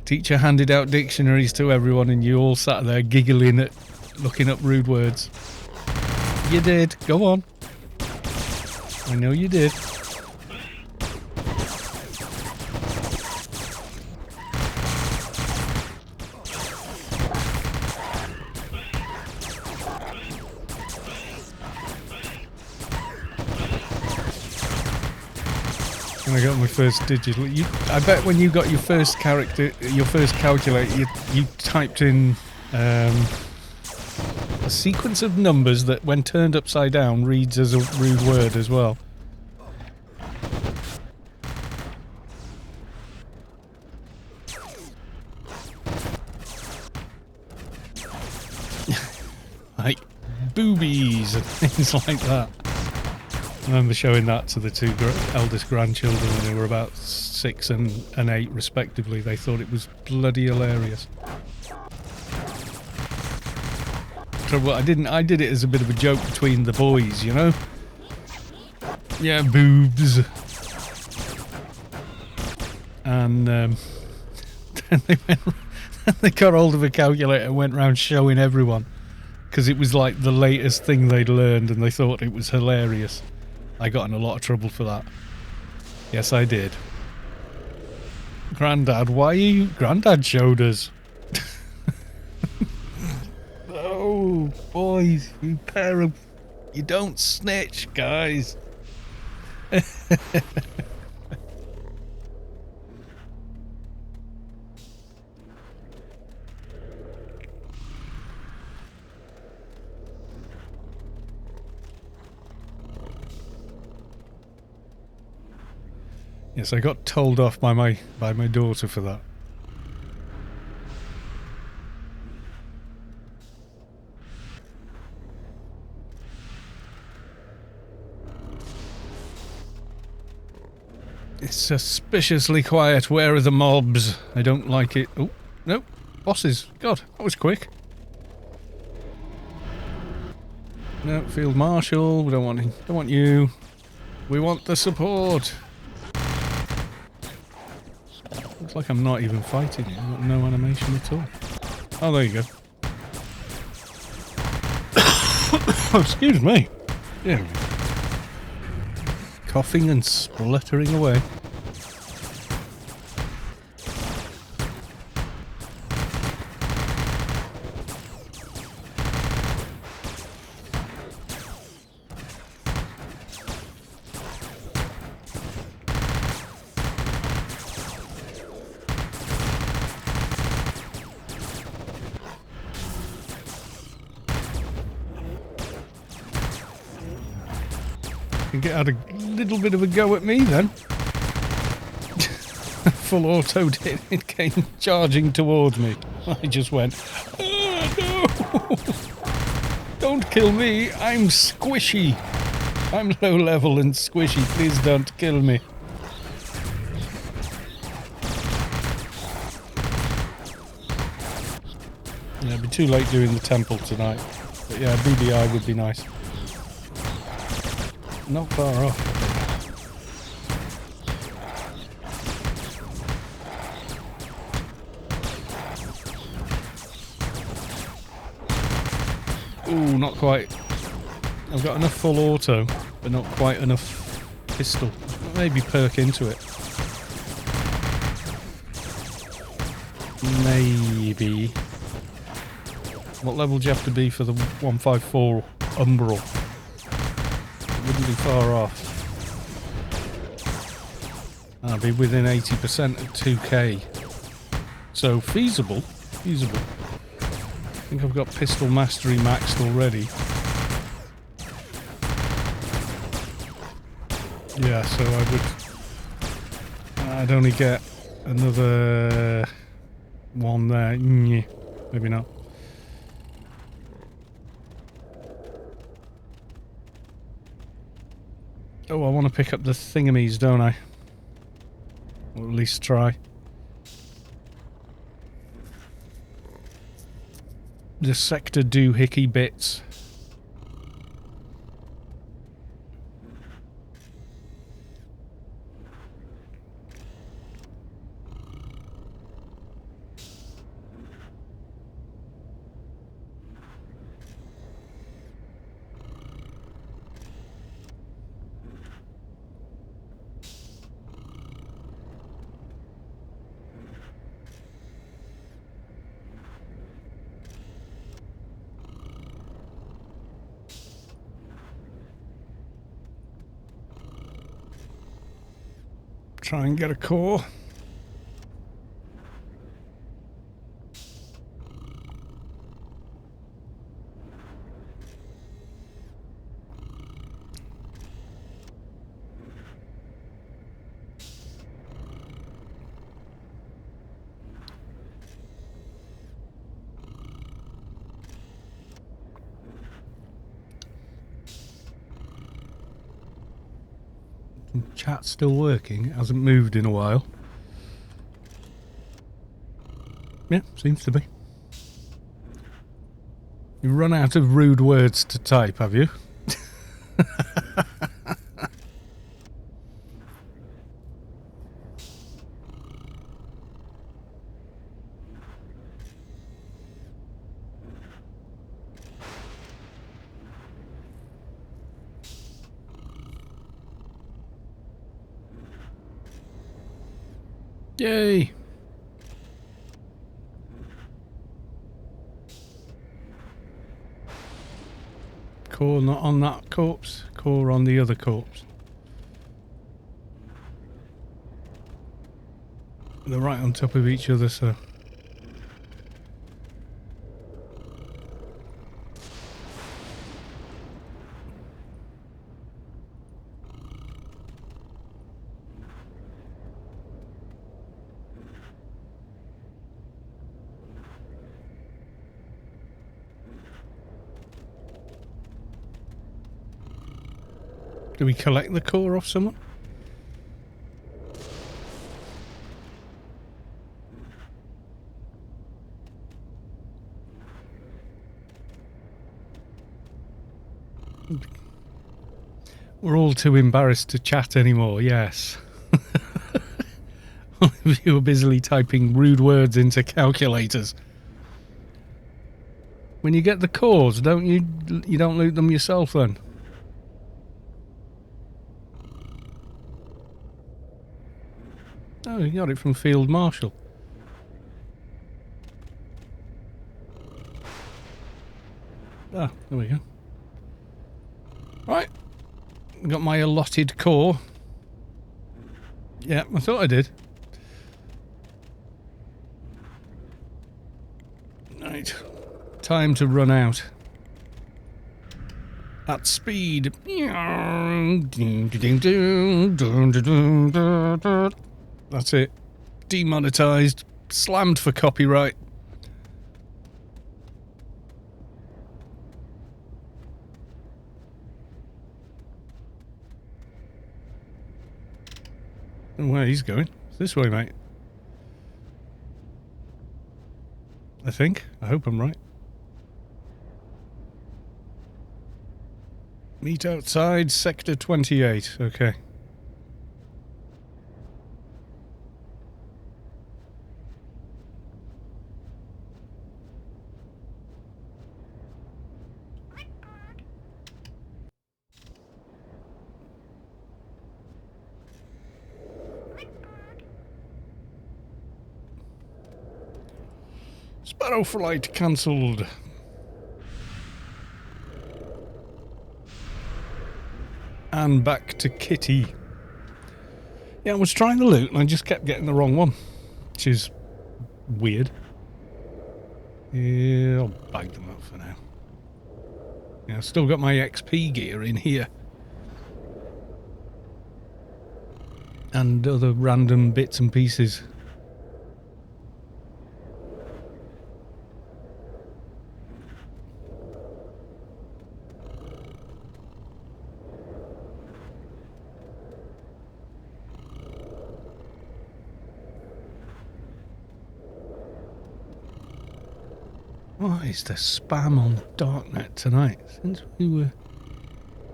Teacher handed out dictionaries to everyone and you all sat there giggling at looking up rude words. You did. Go on. I know you did. when I got my first digital. I bet when you got your first character, your first calculator, you typed in a sequence of numbers that, when turned upside down, reads as a rude word as well. Like boobies and things like that. I remember showing that to the two eldest grandchildren when they were about 6 and 8 respectively. They thought it was bloody hilarious. Trouble, I did it as a bit of a joke between the boys, you know? Yeah, boobs. And then they got hold of a calculator and went around showing everyone. Because it was like the latest thing they'd learned and they thought it was hilarious. I got in a lot of trouble for that. Yes, I did. Grandad, why are you... Grandad showed us. Oh, boys, you pair of... You don't snitch, guys. Yes, I got told off by my daughter for that. It's suspiciously quiet. Where are the mobs? I don't like it. Oh, no. Bosses. God, that was quick. No, Field Marshal. We don't want you. We want the support. Looks like I'm not even fighting. I've got no animation at all. Oh, there you go. Oh, excuse me. Yeah. Coughing and spluttering away. Had a little bit of a go at me then. Full auto did. It came charging towards me. I just went, oh, no! Don't kill me, I'm squishy. I'm low level and squishy, please don't kill me. Yeah, it'd be too late doing the temple tonight. But yeah, BBI would be nice. Not far off. Ooh, not quite. I've got enough full auto, but not quite enough pistol. Maybe perk into it. Maybe. What level do you have to be for the 154 Umbral? Wouldn't be far off. I'll be within 80% at 2k. So feasible. Feasible. I think I've got pistol mastery maxed already. Yeah, so I'd only get another one there. Maybe not. Oh, I want to pick up the thingamies, don't I? Or at least try. The sector doohickey bits. Try and get a core. Chat's still working. It hasn't moved in a while. Yeah, seems to be. You've run out of rude words to type, have you? Yay! Core not on that corpse, core on the other corpse. They're right on top of each other, so... Do we collect the core off someone? We're all too embarrassed to chat anymore, yes. You were busily typing rude words into calculators. When you get the cores, you don't loot them yourself then? Oh, you got it from Field Marshal. Ah, there we go. Right. Got my allotted core. Yeah, I thought I did. Right. Time to run out. At speed. That's it. Demonetized. Slammed for copyright. Where he's going? It's this way, mate. I think. I hope I'm right. Meet outside Sector 28. Okay. Sparrow flight cancelled. And back to Kitty. Yeah, I was trying to loot and I just kept getting the wrong one, which is weird. Yeah, I'll bag them up for now. Yeah, I've still got my XP gear in here. And other random bits and pieces. What is the spam on Darknet tonight?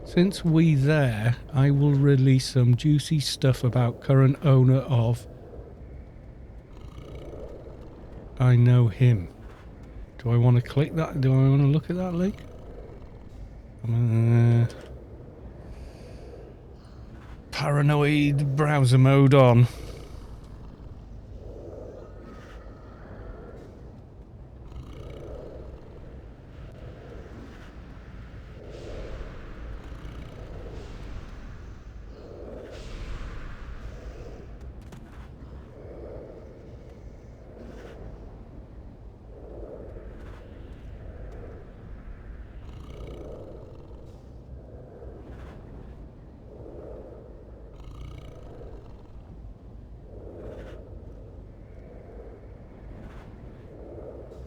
Since we there, I will release some juicy stuff about current owner of I Know Him. Do I want to click that? Do I want to look at that link? Paranoid browser mode on.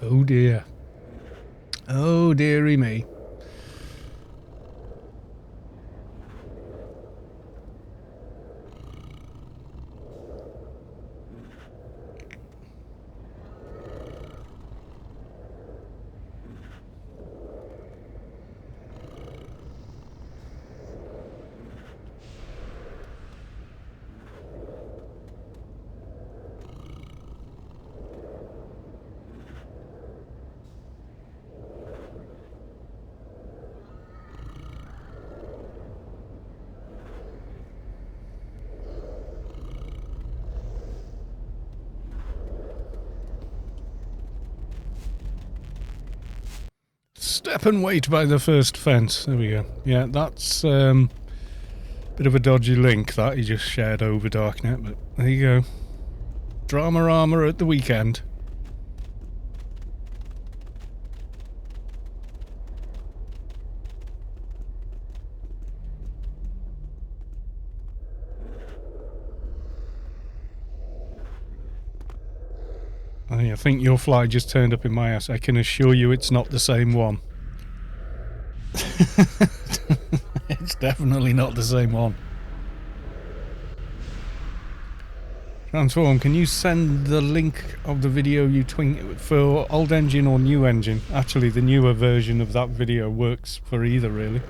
Oh dear. Oh dearie me. Step and wait by the first fence. There we go. Yeah, that's bit of a dodgy link that he just shared over Darknet, but there you go. Drama armor at the weekend. I think your fly just turned up in my ass. I can assure you it's not the same one. It's definitely not the same one. Transform, can you send the link of the video you twink for old engine or new engine? Actually, the newer version of that video works for either, really.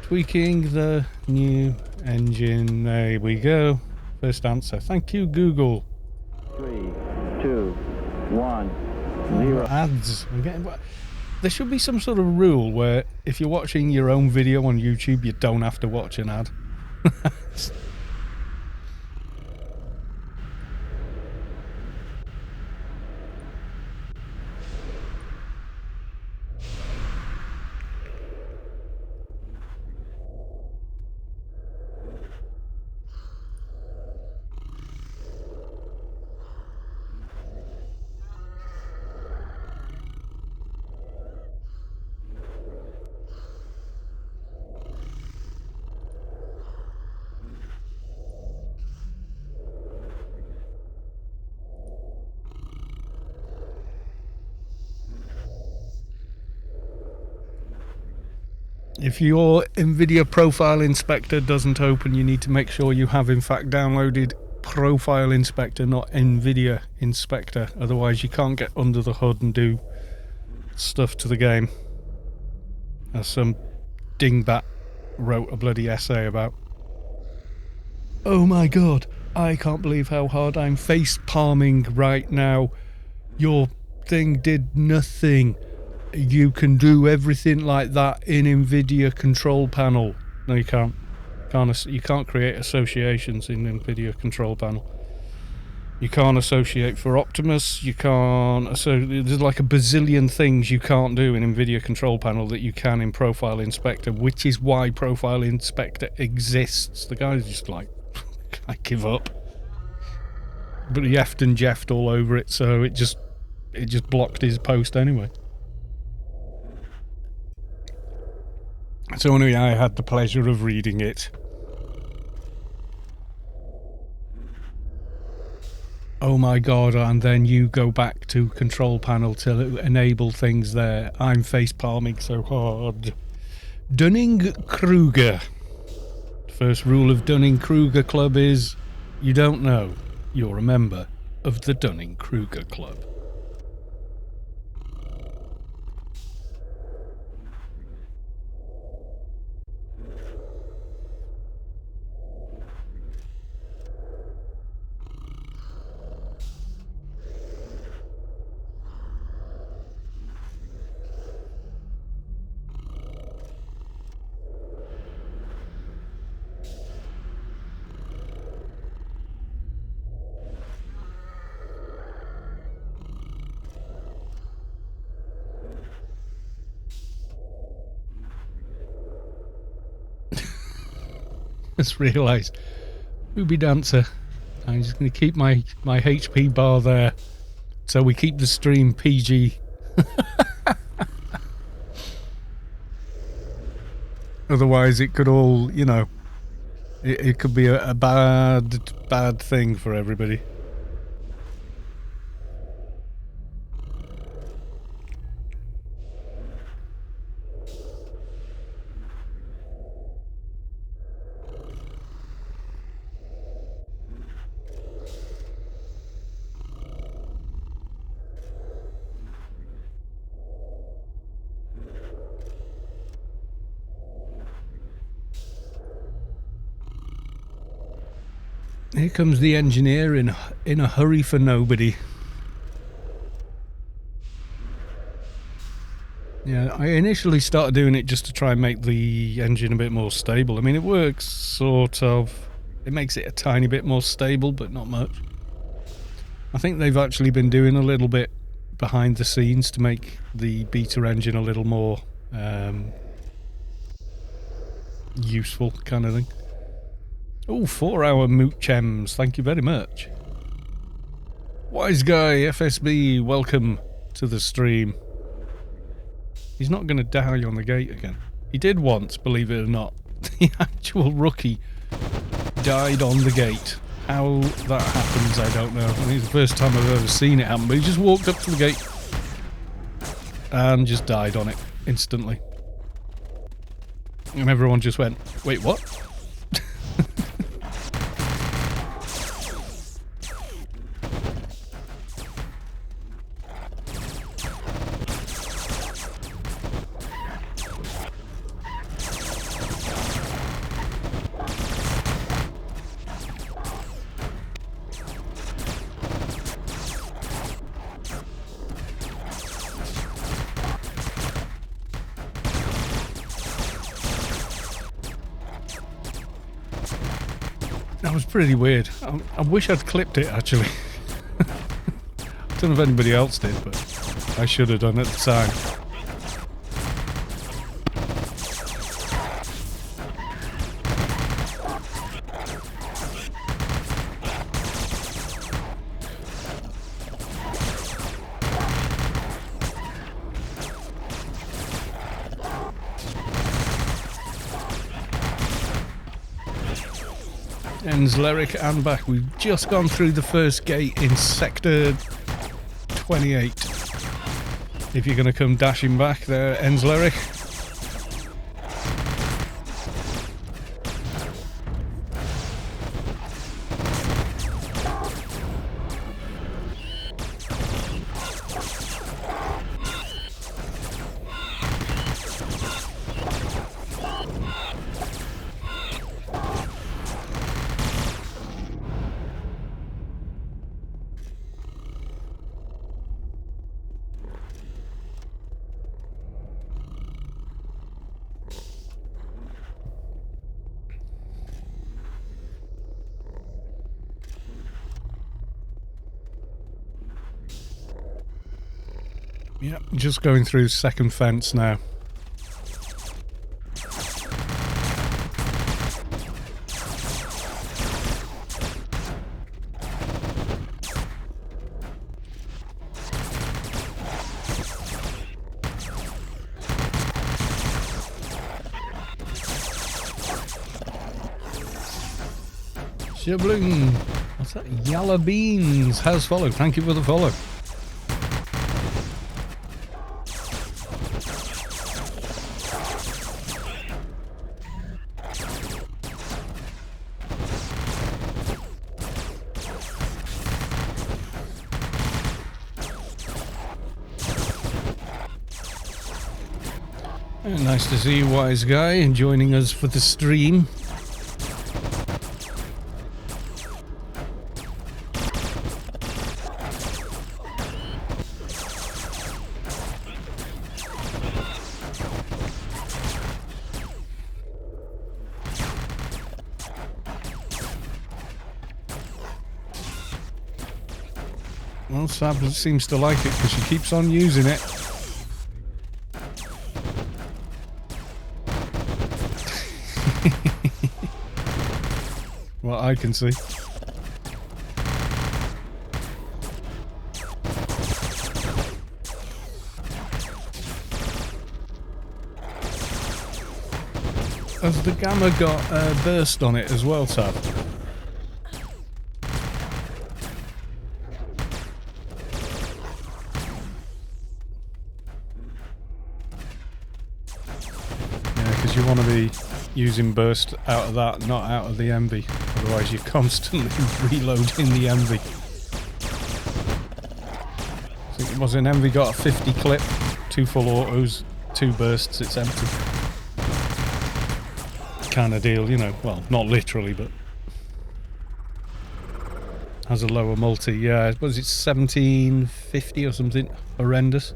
Tweaking the new engine. There we go. First answer. Thank you, Google. 3, 2, 1, 0. Ads. There should be some sort of rule where if you're watching your own video on YouTube, you don't have to watch an ad. If your NVIDIA Profile Inspector doesn't open, you need to make sure you have in fact downloaded Profile Inspector, not NVIDIA Inspector. Otherwise you can't get under the hood and do stuff to the game. As some dingbat wrote a bloody essay about. Oh my god, I can't believe how hard I'm face palming right now. Your thing did nothing. You can do everything like that in NVIDIA control panel. No, you can't. You can't create associations in NVIDIA control panel. You can't associate for Optimus. You can't. So there's like a bazillion things you can't do in NVIDIA control panel that you can in Profile Inspector, which is why Profile Inspector exists. The guy's just like, I give up. But he effed and jeffed all over it, so it just blocked his post anyway. So anyway, I had the pleasure of reading it. Oh my god, and then you go back to control panel to enable things there. I'm face palming so hard. Dunning-Kruger. First rule of Dunning-Kruger Club is you don't know you're a member of the Dunning-Kruger Club. Just realised, Booby Dancer. I'm just going to keep my HP bar there, so we keep the stream PG. Otherwise, it could all, you know, it could be a bad thing for everybody. Here comes the engineer in a hurry for nobody. Yeah, I initially started doing it just to try and make the engine a bit more stable. I mean, it works, sort of. It makes it a tiny bit more stable, but not much. I think they've actually been doing a little bit behind the scenes to make the beta engine a little more useful, kind of thing. Oh, 4-hour moot chems, thank you very much. Wise Guy FSB, welcome to the stream. He's not going to die on the gate again. He did once, believe it or not. The actual rookie died on the gate. How that happens, I don't know. I think it's the first time I've ever seen it happen, but he just walked up to the gate and just died on it instantly. And everyone just went, wait, what? That was pretty weird. I wish I'd clipped it, actually. I don't know if anybody else did, but I should have done at the time. Lyric and back. We've just gone through the first gate in sector 28. If you're going to come dashing back there, ends Lyric. Yep, just going through the second fence now. Shibling, what's that? Yalla Beans has followed. Thank you for the follow. Nice to see you, Wise Guy, and joining us for the stream. Well, Sab seems to like it because she keeps on using it. What I can see. Has the Gamma got a burst on it as well, Tab? Yeah, because you want to be using burst out of that, not out of the Envy. Otherwise you're constantly reloading the Envy. I think it was an Envy got a 50 clip, 2 full autos, 2 bursts, it's empty. Kind of deal, you know. Well, not literally, but Has a lower multi. Yeah, was it 1750 or something horrendous?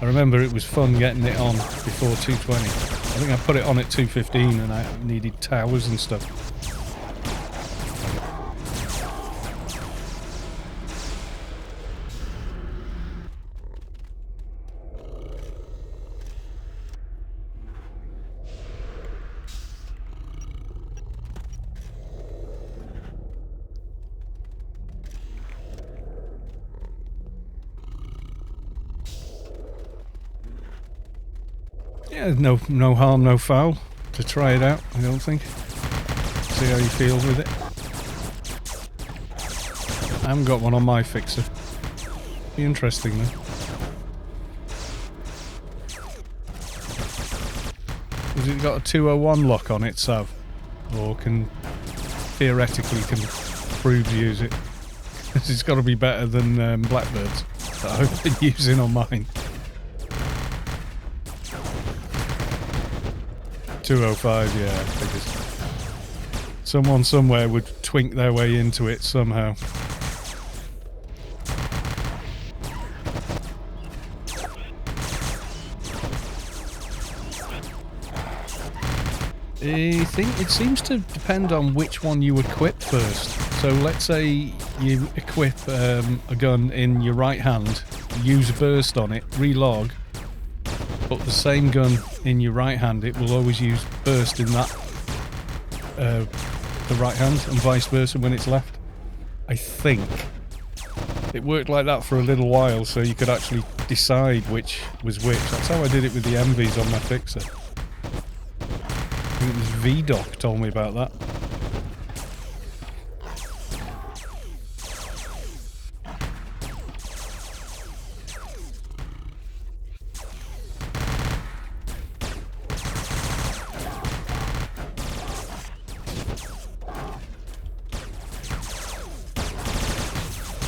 I remember it was fun getting it on before 220. I think I put it on at 215 and I needed towers and stuff. Yeah, no harm, no foul to try it out, I don't think. See how you feel with it. I haven't got one on my fixer. Be interesting though. Has it got a 201 lock on it, Sav? Or theoretically can prove to use it? It's got to be better than Blackbirds that I've been using on mine. 205, yeah, I figures. Someone somewhere would twink their way into it somehow. I think it seems to depend on which one you equip first. So let's say you equip a gun in your right hand, use a burst on it, relog, but the same gun in your right hand, it will always use burst in that the right hand, and vice versa when it's left. I think it worked like that for a little while, so you could actually decide which was which. That's how I did it with the MVs on my fixer. I think it was VDoc told me about that.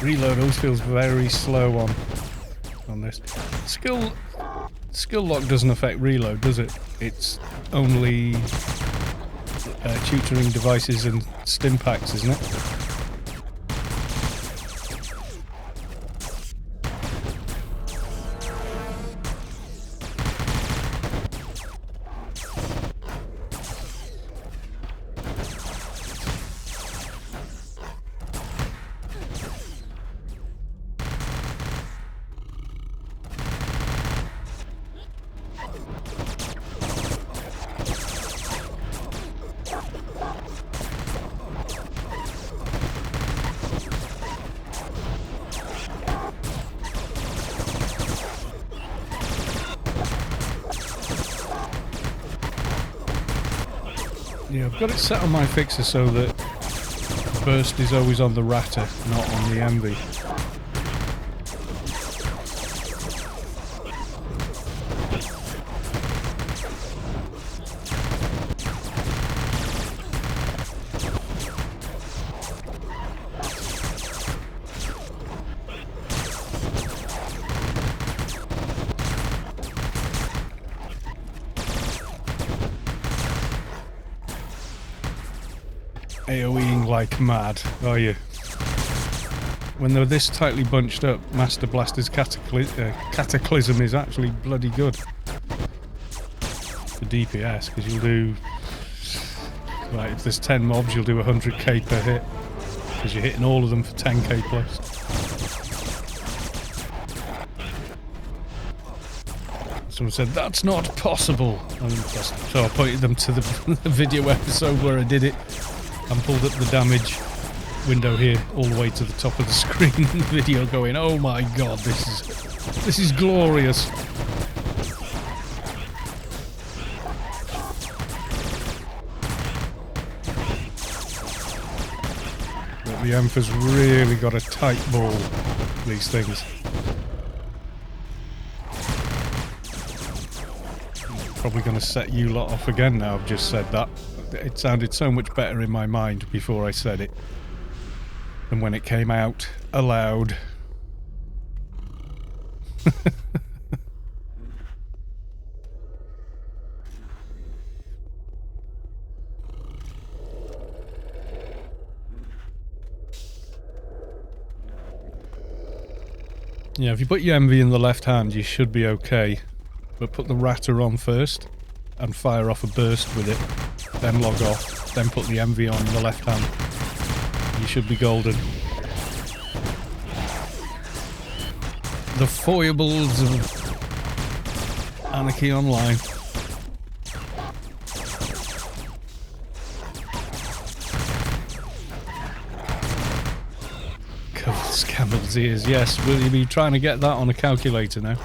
Reload always feels very slow on this. Skill lock doesn't affect reload, does it? It's only tutoring devices and stim packs, isn't it? Yeah, I've got it set on my fixer so that burst is always on the ratter, not on the MV. AoEing like mad, are you? When they're this tightly bunched up, Master Blaster's Cataclysm is actually bloody good for DPS, because you'll do... Right, if there's 10 mobs, you'll do 100k per hit, because you're hitting all of them for 10k plus. Someone said, that's not possible! So I pointed them to the video episode where I did it, and pulled up the damage window here all the way to the top of the screen in the video going, oh my god, this is glorious. But the Emperor's really got a tight ball, these things. Probably going to set you lot off again now I've just said that. It sounded so much better in my mind before I said it than when it came out aloud. Yeah, if you put your MV in the left hand, you should be okay. But put the ratter on first and fire off a burst with it. Then log off. Then put the MV on the left hand. You should be golden. The foibles of Anarchy Online. Camel's ears, yes. Will you be trying to get that on a calculator now?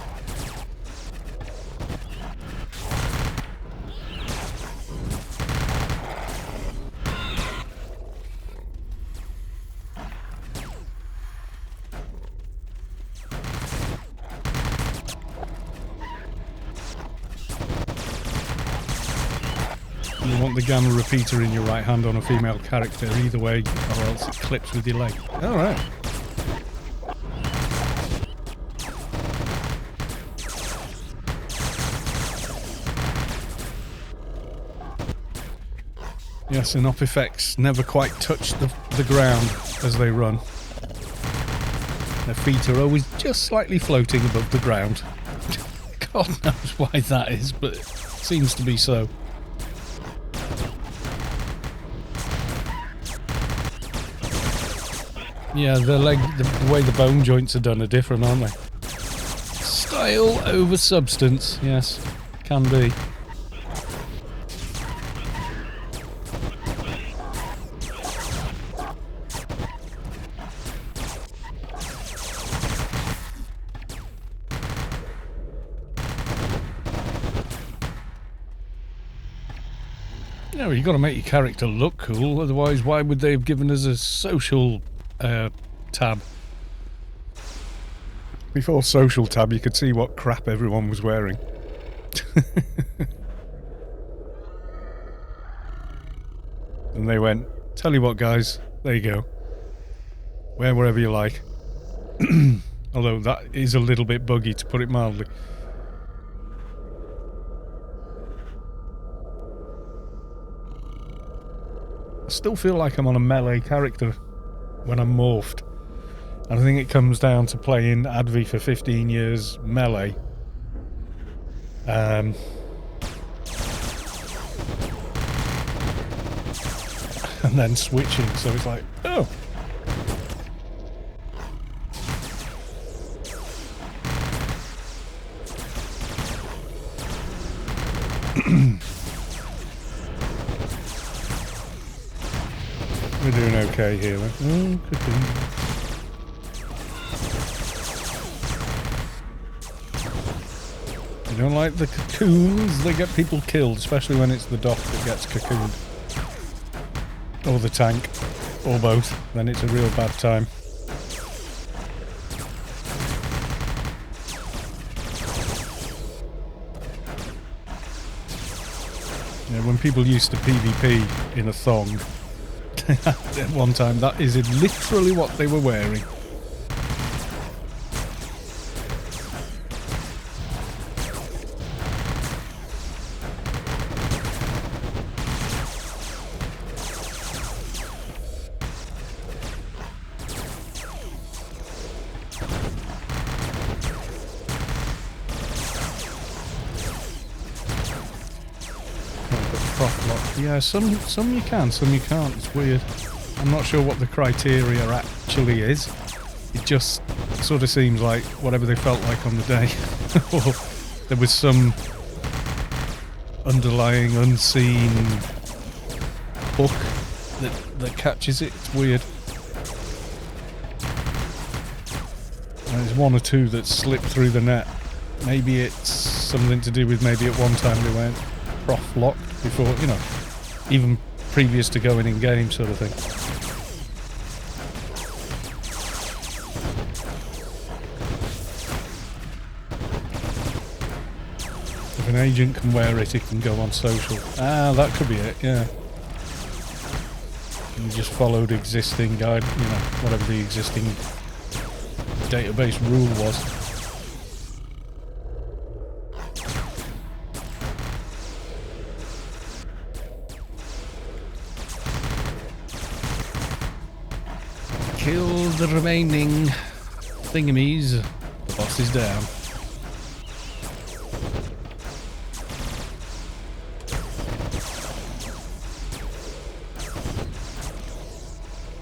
You want the gamma repeater in your right hand on a female character either way, or else it clips with your leg. Alright. Yes, and op effects never quite touch the ground as they run. Their feet are always just slightly floating above the ground. God knows why that is, but it seems to be so. Yeah, the way the bone joints are done are different, aren't they? Style over substance, yes, can be. Yeah, well, you've got to make your character look cool, otherwise why would they have given us a social tab? Before social tab you could see what crap everyone was wearing. And they went, tell you what guys, there you go. Wear wherever you like. Although that is a little bit buggy, to put it mildly. I still feel like I'm on a melee character when I'm morphed. And I think it comes down to playing Advi for 15 years melee. And then switching, so it's like, oh. We're doing okay here. Oh, you don't like the cocoons? They get people killed, especially when it's the doc that gets cocooned. Or the tank. Or both. Then it's a real bad time. Yeah, when people used to PvP in a thong, at one time, that is literally what they were wearing. Yeah, some you can, some you can't. It's weird. I'm not sure what the criteria actually is. It just sort of seems like whatever they felt like on the day. Or there was some underlying, unseen hook that catches it. It's weird. And there's one or two that slip through the net. Maybe it's something to do with maybe at one time they weren't prof locked before, you know, even previous to going in game sort of thing. If an agent can wear it, it can go on social. Ah, that could be it, yeah. You just followed existing guide, you know, whatever the existing database rule was. Kill the remaining thingamies. The boss is down.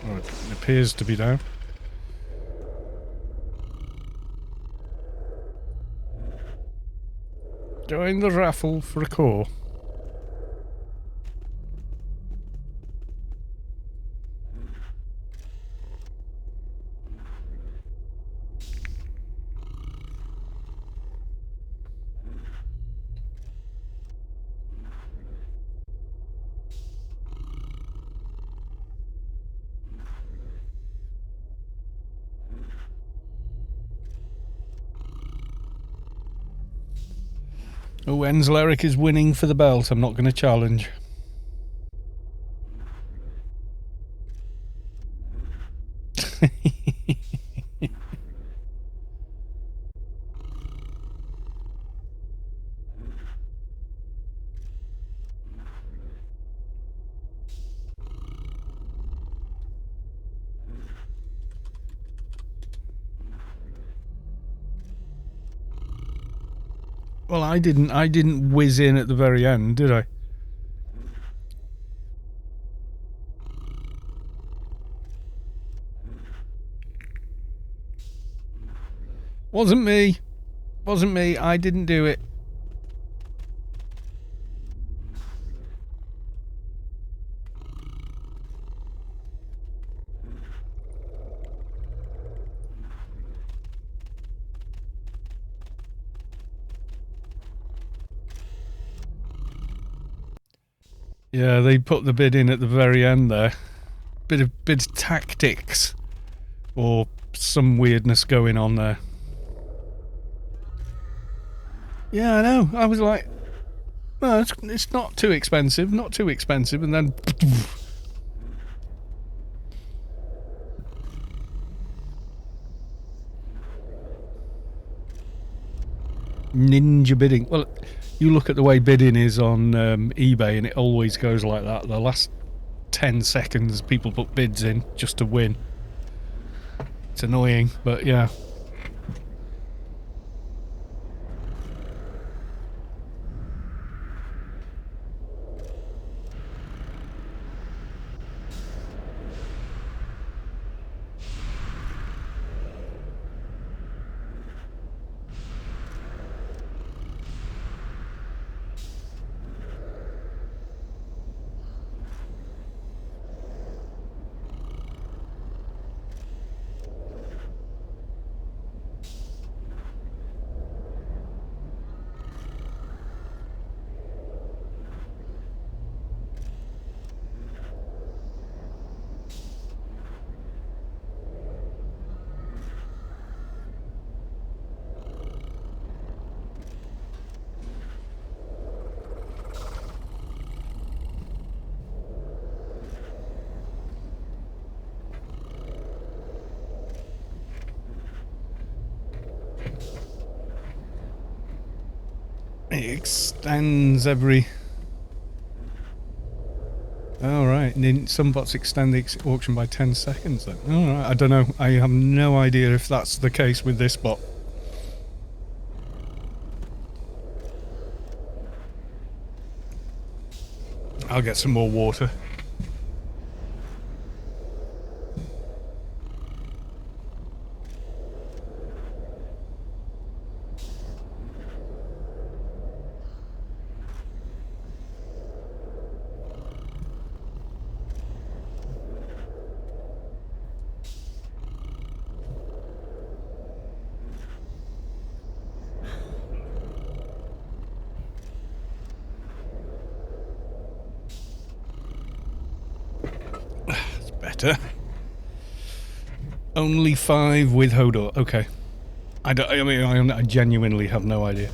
Oh, it appears to be down. Join the raffle for a core. Oh, Enzel Eric is winning for the belt. I'm not going to challenge. Well, I didn't whiz in at the very end, did I? Wasn't me. Wasn't me. I didn't do it. Yeah, they put the bid in at the very end there. Bit of tactics or some weirdness going on there. Yeah, I know. I was like, well, it's not too expensive, and then ninja bidding. Well, you look at the way bidding is on eBay, and it always goes like that. The last 10 seconds, people put bids in just to win. It's annoying, but yeah. It extends every... Alright, some bots extend the auction by 10 seconds then. Alright, I don't know. I have no idea if that's the case with this bot. I'll get some more water. Better. Only 5 with Hodor. Okay. I genuinely have no idea.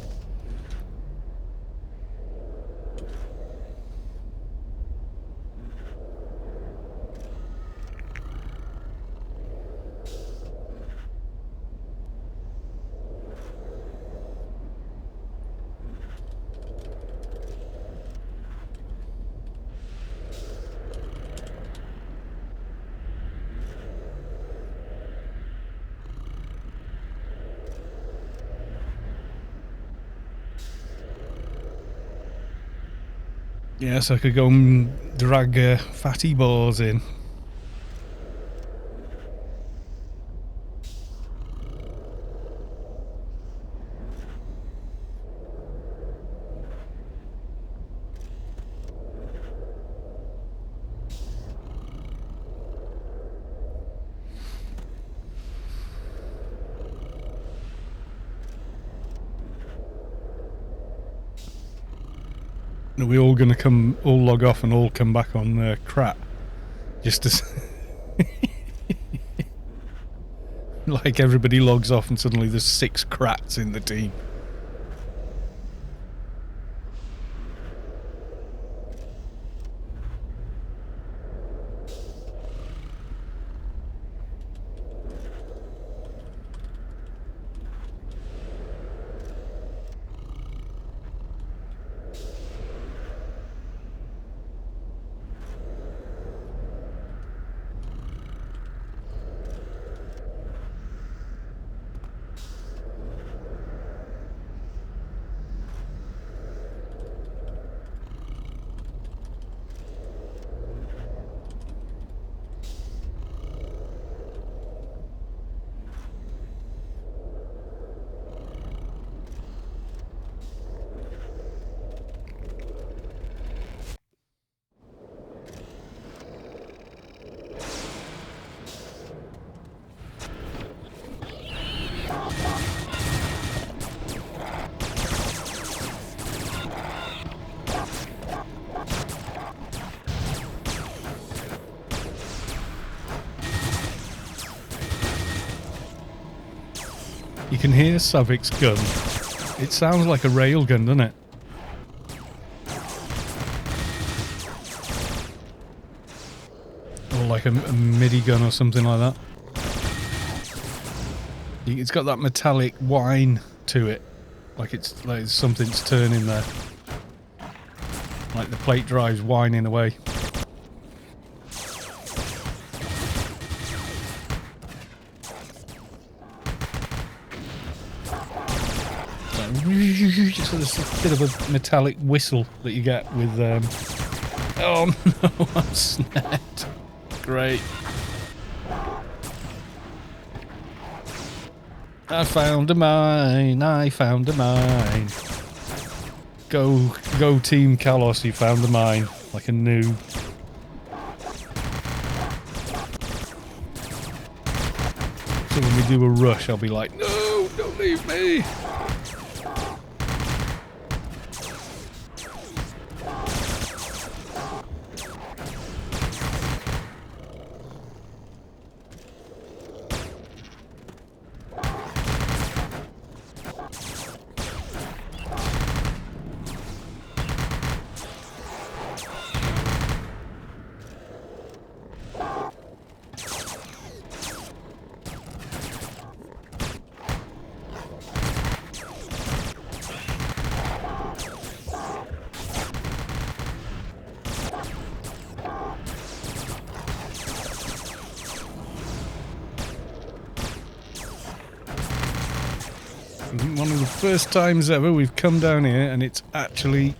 Yes, I could go and drag fatty balls in. Are we all going to all log off and all come back on crap? Just as like everybody logs off and suddenly there's 6 crats in the team. You can hear Savik's gun. It sounds like a railgun, doesn't it? Or like a MIDI gun or something like that. It's got that metallic whine to it. Like it's something's turning there. Like the plate drive's whining away. So there's a bit of a metallic whistle that you get with oh no, I'm snared. Great. I found a mine, I found a mine. Go Team Kalos, you found a mine. Like a noob. So when we do a rush, I'll be like, no, don't leave me. One of the first times ever we've come down here and it's actually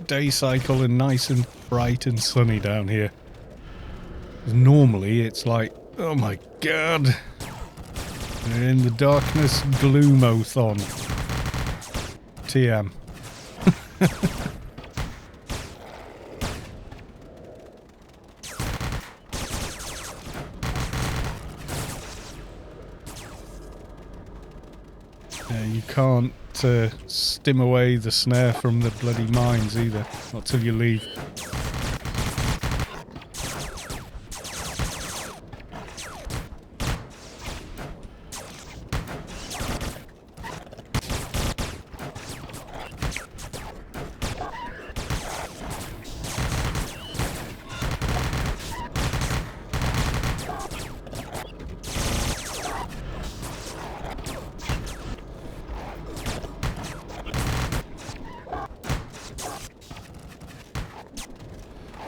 day cycle and nice and bright and sunny down here. Normally it's like, oh my god, we're in the darkness gloomothon. TM. You can't stim away the snare from the bloody mines either, not till you leave.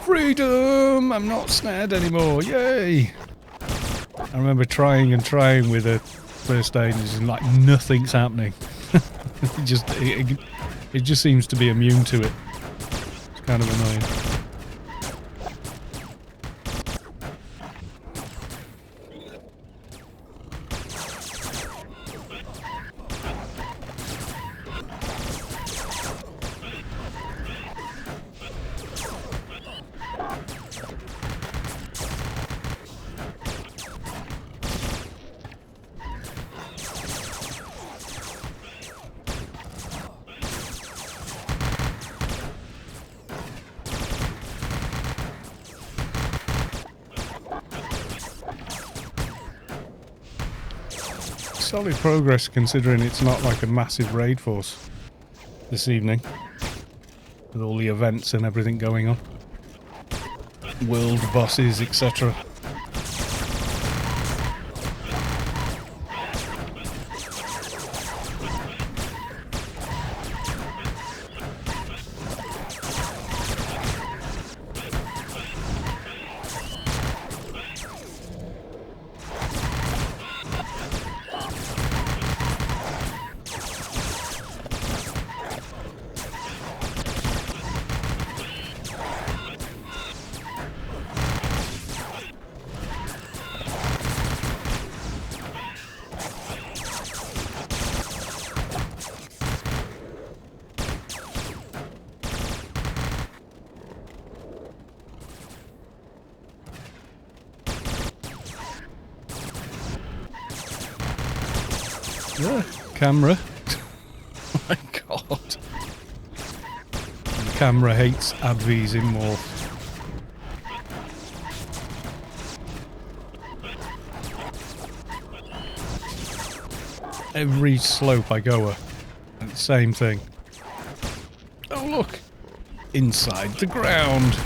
Freedom! I'm not snared anymore. Yay! I remember trying with a first aid and just like nothing's happening. it just seems to be immune to it. It's kind of annoying. Solid progress considering it's not like a massive raid force this evening with all the events and everything going on, world bosses, etc. Yeah, camera. Oh my god. The camera hates Advies in more. Every slope I go up, same thing. Oh look! Inside the ground!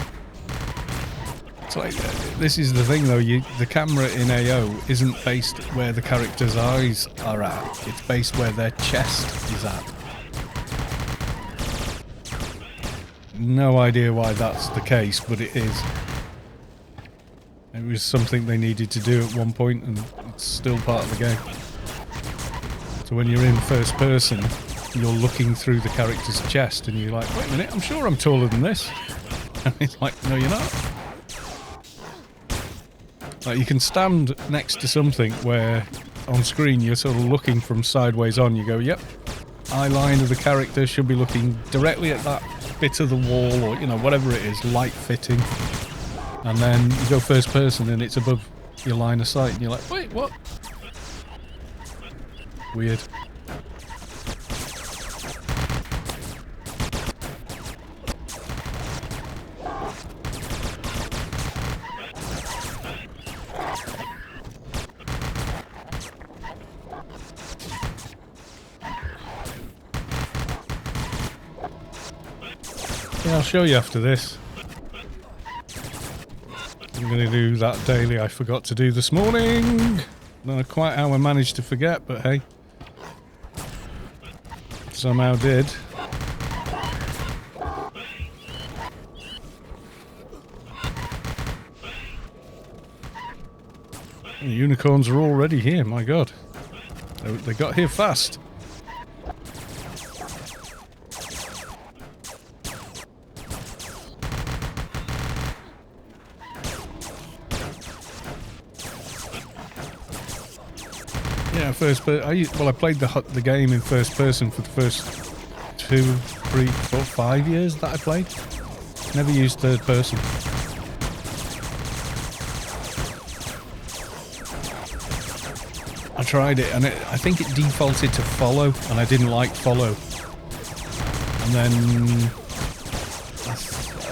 It's like, this is the thing though, the camera in AO isn't based where the character's eyes are at, it's based where their chest is at. No idea why that's the case, but it is. It was something they needed to do at one point and it's still part of the game. So when you're in first person, you're looking through the character's chest and you're like, wait a minute, I'm sure I'm taller than this. And it's like, no you're not. Like you can stand next to something where on screen you're sort of looking from sideways on, you go, yep, eye line of the character should be looking directly at that bit of the wall or, you know, whatever it is, light fitting. And then you go first person and it's above your line of sight and you're like, wait, what? Weird. Yeah, I'll show you after this. I'm going to do that daily I forgot to do this morning. Don't know quite how I managed to forget, but hey. Somehow did. The unicorns are already here, my god. They got here fast. Yeah, I played the game in first person for the first 2, 3, 4, 5 years that I played. Never used third person. I tried it and I think it defaulted to follow and I didn't like follow. And then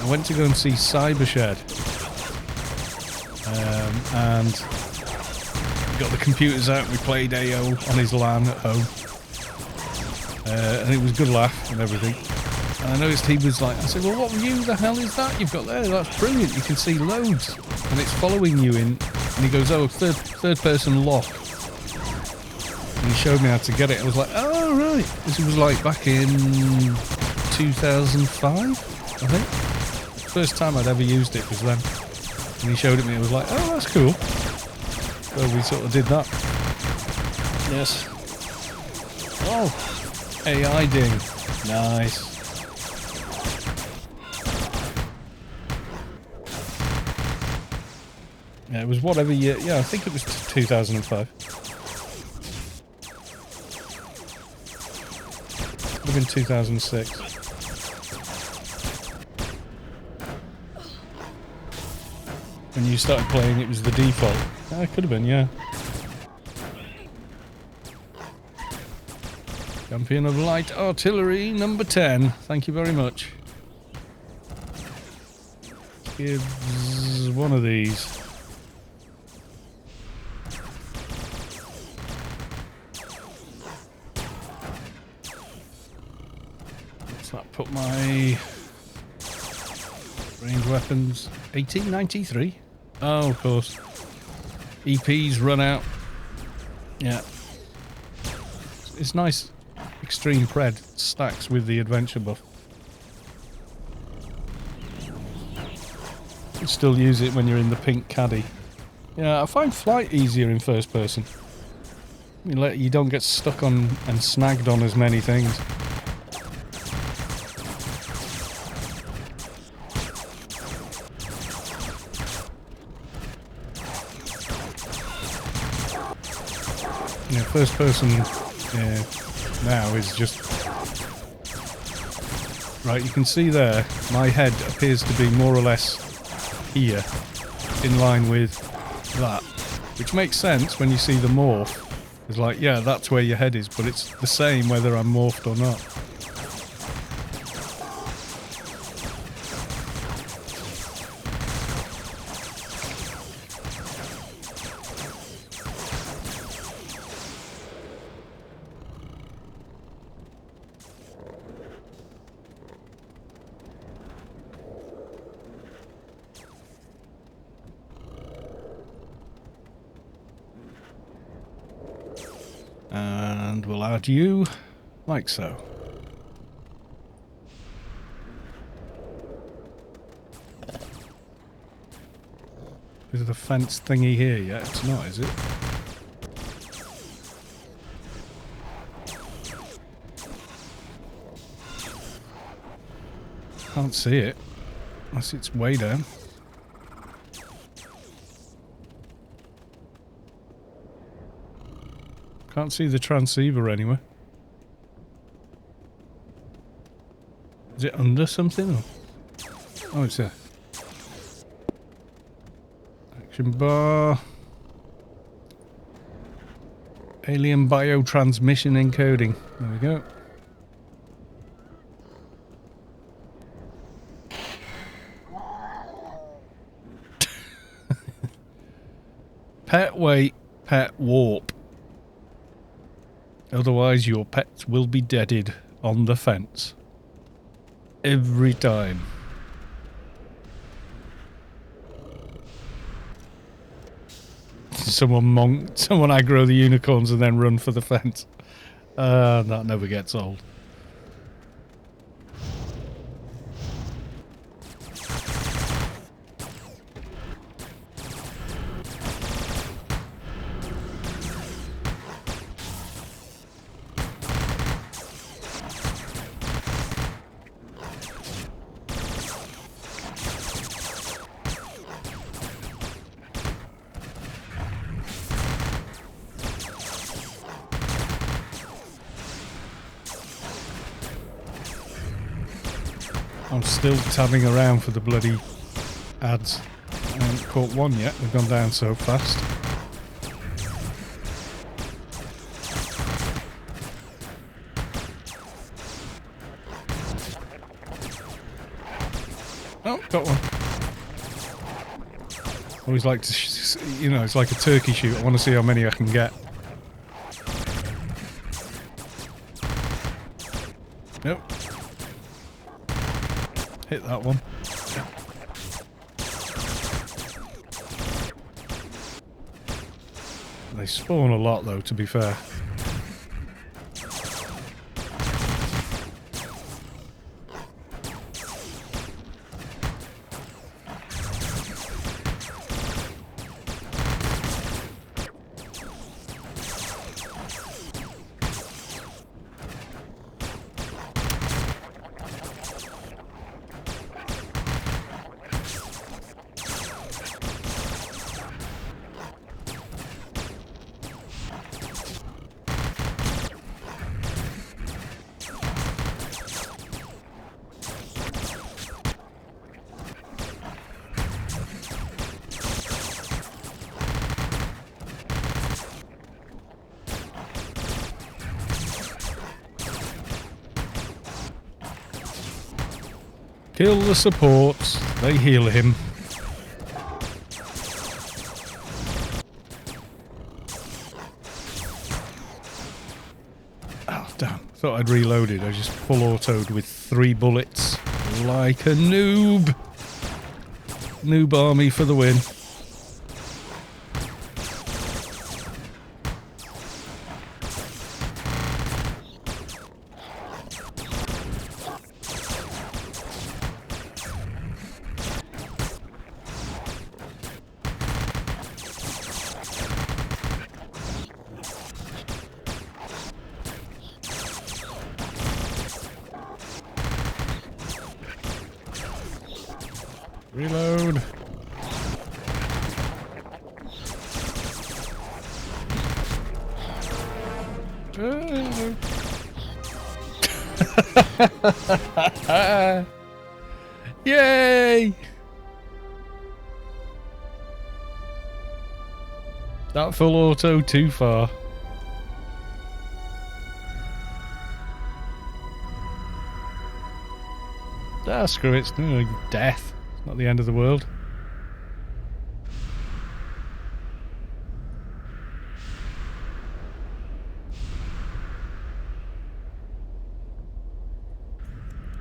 I went to go and see Cybershed. And got the computers out and we played AO on his LAN at home. And it was a good laugh and everything. And I noticed he was like, I said, well, what view the hell is that you've got there? That's brilliant, you can see loads. And it's following you in. And he goes, oh, third person lock. And he showed me how to get it. I was like, oh, right. This was like back in 2005, I think. First time I'd ever used it was then. And he showed it me, I was like, oh, that's cool. So we sort of did that. Yes. Oh, AI ding. Nice. Yeah, it was whatever year. Yeah, I think it was 2005. Could have been 2006. When you started playing, it was the default. Yeah, it could have been, yeah. Champion of Light Artillery, number 10. Thank you very much. Gives one of these. What's that put my range weapons? 1893? Oh, of course. EPs run out. Yeah. It's nice. Extreme Pred stacks with the adventure buff. You still use it when you're in the pink caddy. Yeah, I find flight easier in first person. You don't get stuck on and snagged on as many things. Yeah, first person now is just... Right, you can see there, my head appears to be more or less here, in line with that. Which makes sense when you see the morph. It's like, yeah, that's where your head is, but it's the same whether I'm morphed or not. And we'll add you like so. Is the fence thingy here yet? It's not, is it? Can't see it. Unless it's way down. Can't see the transceiver anywhere. Is it under something? Or? Oh, it's there. Action bar. Alien biotransmission encoding. There we go. Pet weight, pet warp. Otherwise your pets will be deaded on the fence. Every time. Someone aggro the unicorns and then run for the fence. That never gets old. I'm still tabbing around for the bloody ads. I haven't caught one yet. They've gone down so fast. Oh, got one. Always like to, it's like a turkey shoot. I want to see how many I can get. Nope. Hit that one. They spawn a lot though, to be fair. Kill the supports. They heal him. Oh, damn. Thought I'd reloaded. I just full autoed with 3 bullets. Like a noob. Noob army for the win. Reload. Yay! That full auto too far. Ah, screw it. It's no death. It's not the end of the world.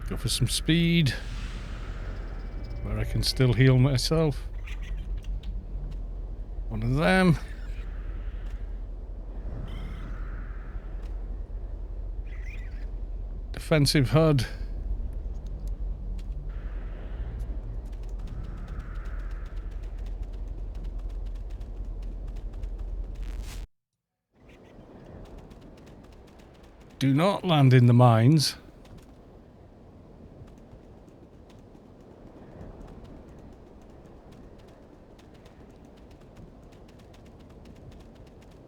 Go for some speed, where I can still heal myself. One of them. Defensive HUD. Do not land in the mines.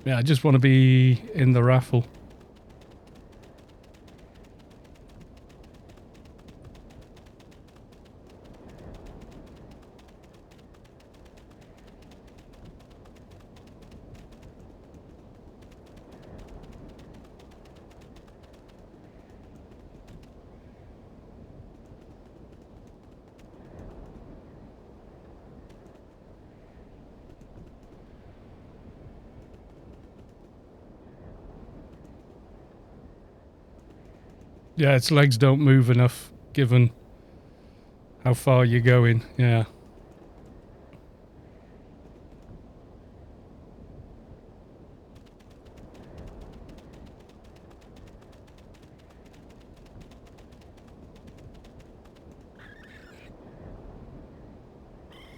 Yeah, I just want to be in the raffle. Yeah, its legs don't move enough, given how far you're going, yeah.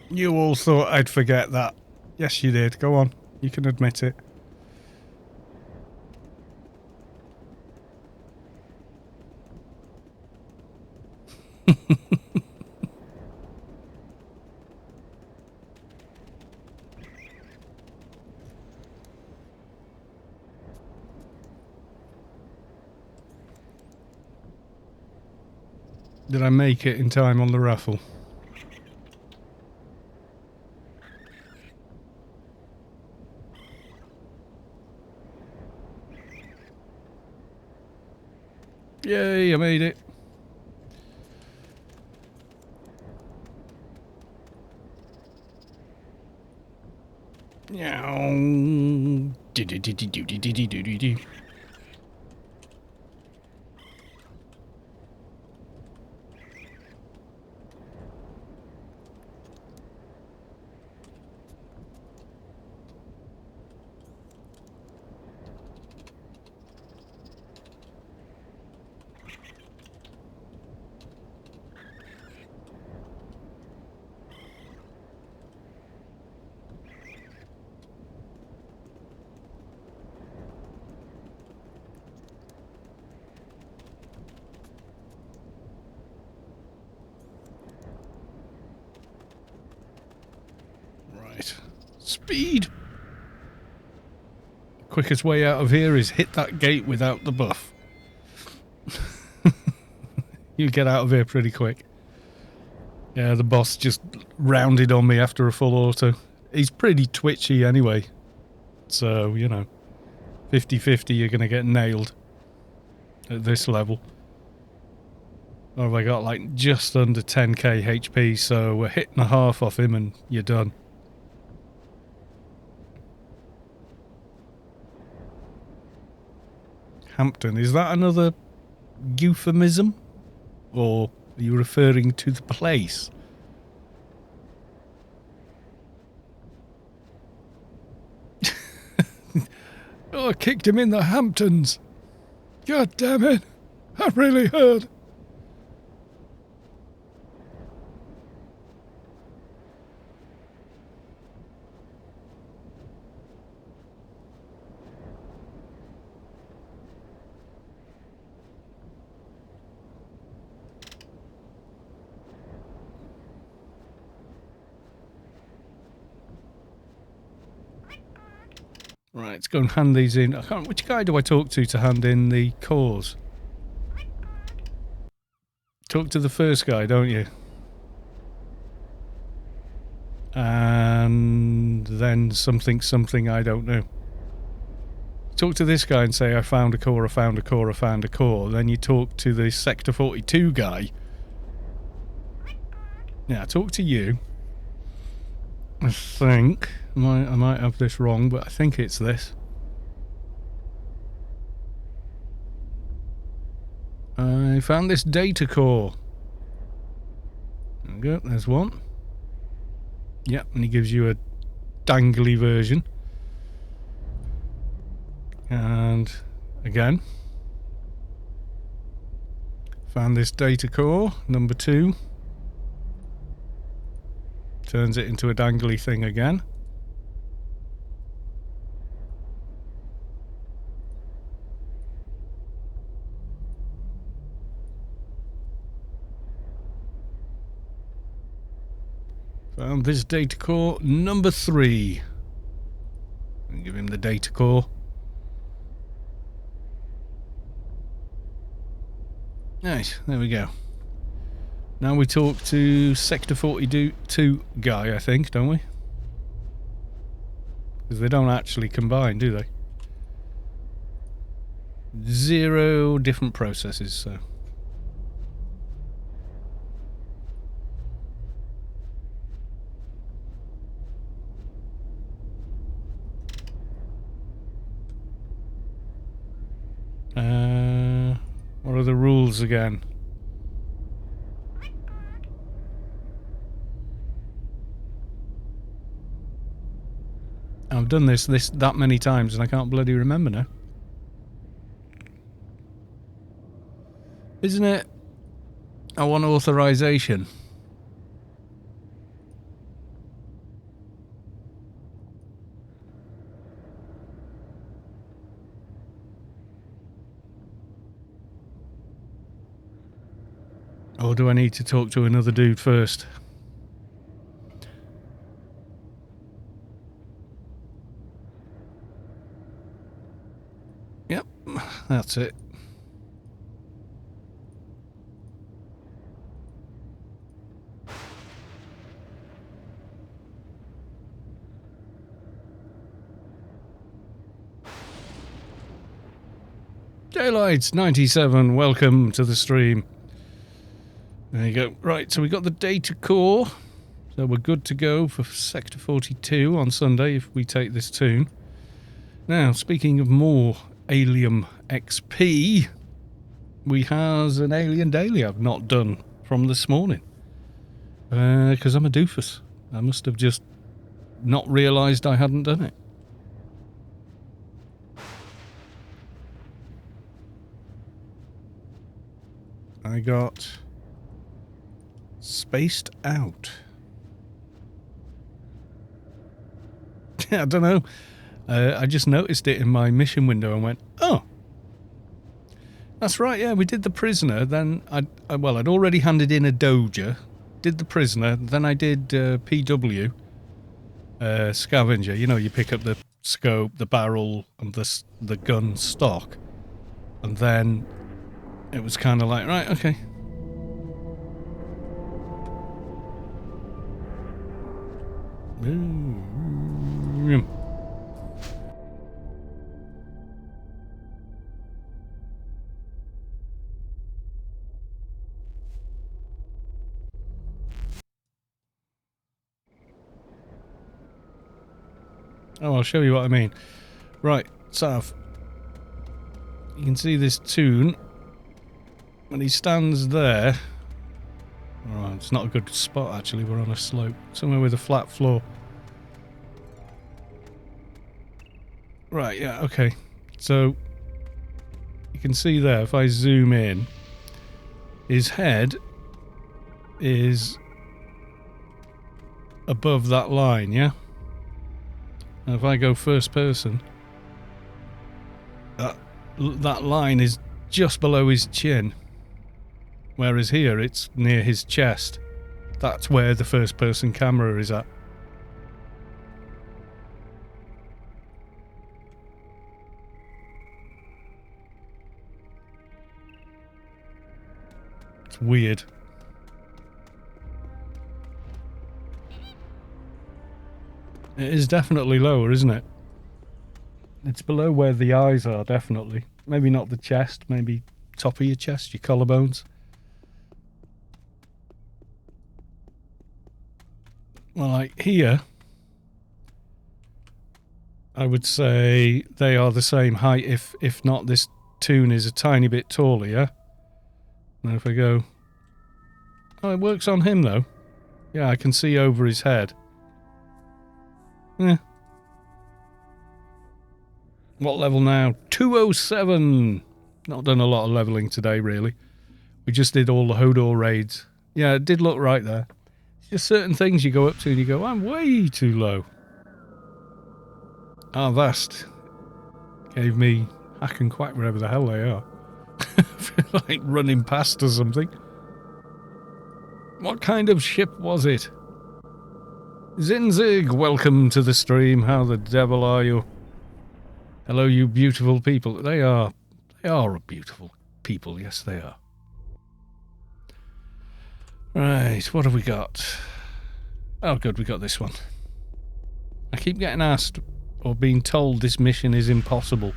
You all thought I'd forget that. Yes, you did. Go on. You can admit it. Did I make it in time on the raffle? Yay, I made it. Right. Speed! Quickest way out of here is hit that gate without the buff. You get out of here pretty quick. Yeah, the boss just rounded on me after a full auto. He's pretty twitchy anyway. So, you know, 50-50 you're going to get nailed at this level. Or have I got like just under 10k HP, so a hit and a half off him and you're done. Hampton, is that another euphemism? Or are you referring to the place? Oh, I kicked him in the Hamptons. God damn it. That really hurt. Right, let's go and hand these in. I can't. Which guy do I talk to hand in the cores? Talk to the first guy, don't you? And then something I don't know. Talk to this guy and say, I found a core, I found a core, I found a core. Then you talk to the Sector 42 guy. Yeah, talk to you. I think. I might have this wrong, but I think it's this. I found this data core. There we go, there's one. Yep, and he gives you a dangly version. And again, found this data core, number 2. Turns it into a dangly thing again. Found this data core, number 3. Give him the data core. Nice, there we go. Now we talk to Sector 42 guy, I think, don't we? Because they don't actually combine, do they? 0 different processes, so... what are the rules again? I've done this that many times and I can't bloody remember now. Isn't it? I want authorization. Or do I need to talk to another dude first? Yep, that's it. Daylights 97, welcome to the stream. There you go. Right, so we got the data core. So we're good to go for Sector 42 on Sunday if we take this toon. Now, speaking of more Alien XP, we have an Alien Daily I've not done from this morning. Because I'm a doofus. I must have just not realised I hadn't done it. I got spaced out. I don't know. I just noticed it in my mission window and went, oh, that's right, yeah, we did the prisoner. Then I'd already handed in a Doja, did the prisoner, then I did PW, scavenger. You know, you pick up the scope, the barrel, and the gun stock. And then it was kind of like, right, okay. Oh, I'll show you what I mean. Right, Sav. You can see this toon. When he stands there... Oh, it's not a good spot, actually. We're on a slope. Somewhere with a flat floor. Right, yeah, okay. So, you can see there, if I zoom in, his head is above that line, yeah? And if I go first person, that line is just below his chin. Whereas here, it's near his chest. That's where the first person camera is at. It's weird. It is definitely lower, isn't it? It's below where the eyes are, definitely. Maybe not the chest, maybe top of your chest, your collarbones. Well, like here, I would say they are the same height, if not this toon is a tiny bit taller, yeah? Now if I go... Oh, it works on him though. Yeah, I can see over his head. Yeah. What level now? 207! Not done a lot of leveling today, really. We just did all the Hodor raids. Yeah, it did look right there. It's just certain things you go up to and you go, I'm way too low. Ah, Vast gave me hack and quack wherever the hell they are. I feel like running past or something. What kind of ship was it? Zinzig, welcome to the stream. How the devil are you? Hello, you beautiful people. They are beautiful people. Yes, they are. Right, what have we got? Oh, good, we got this one. I keep getting asked or being told this mission is impossible.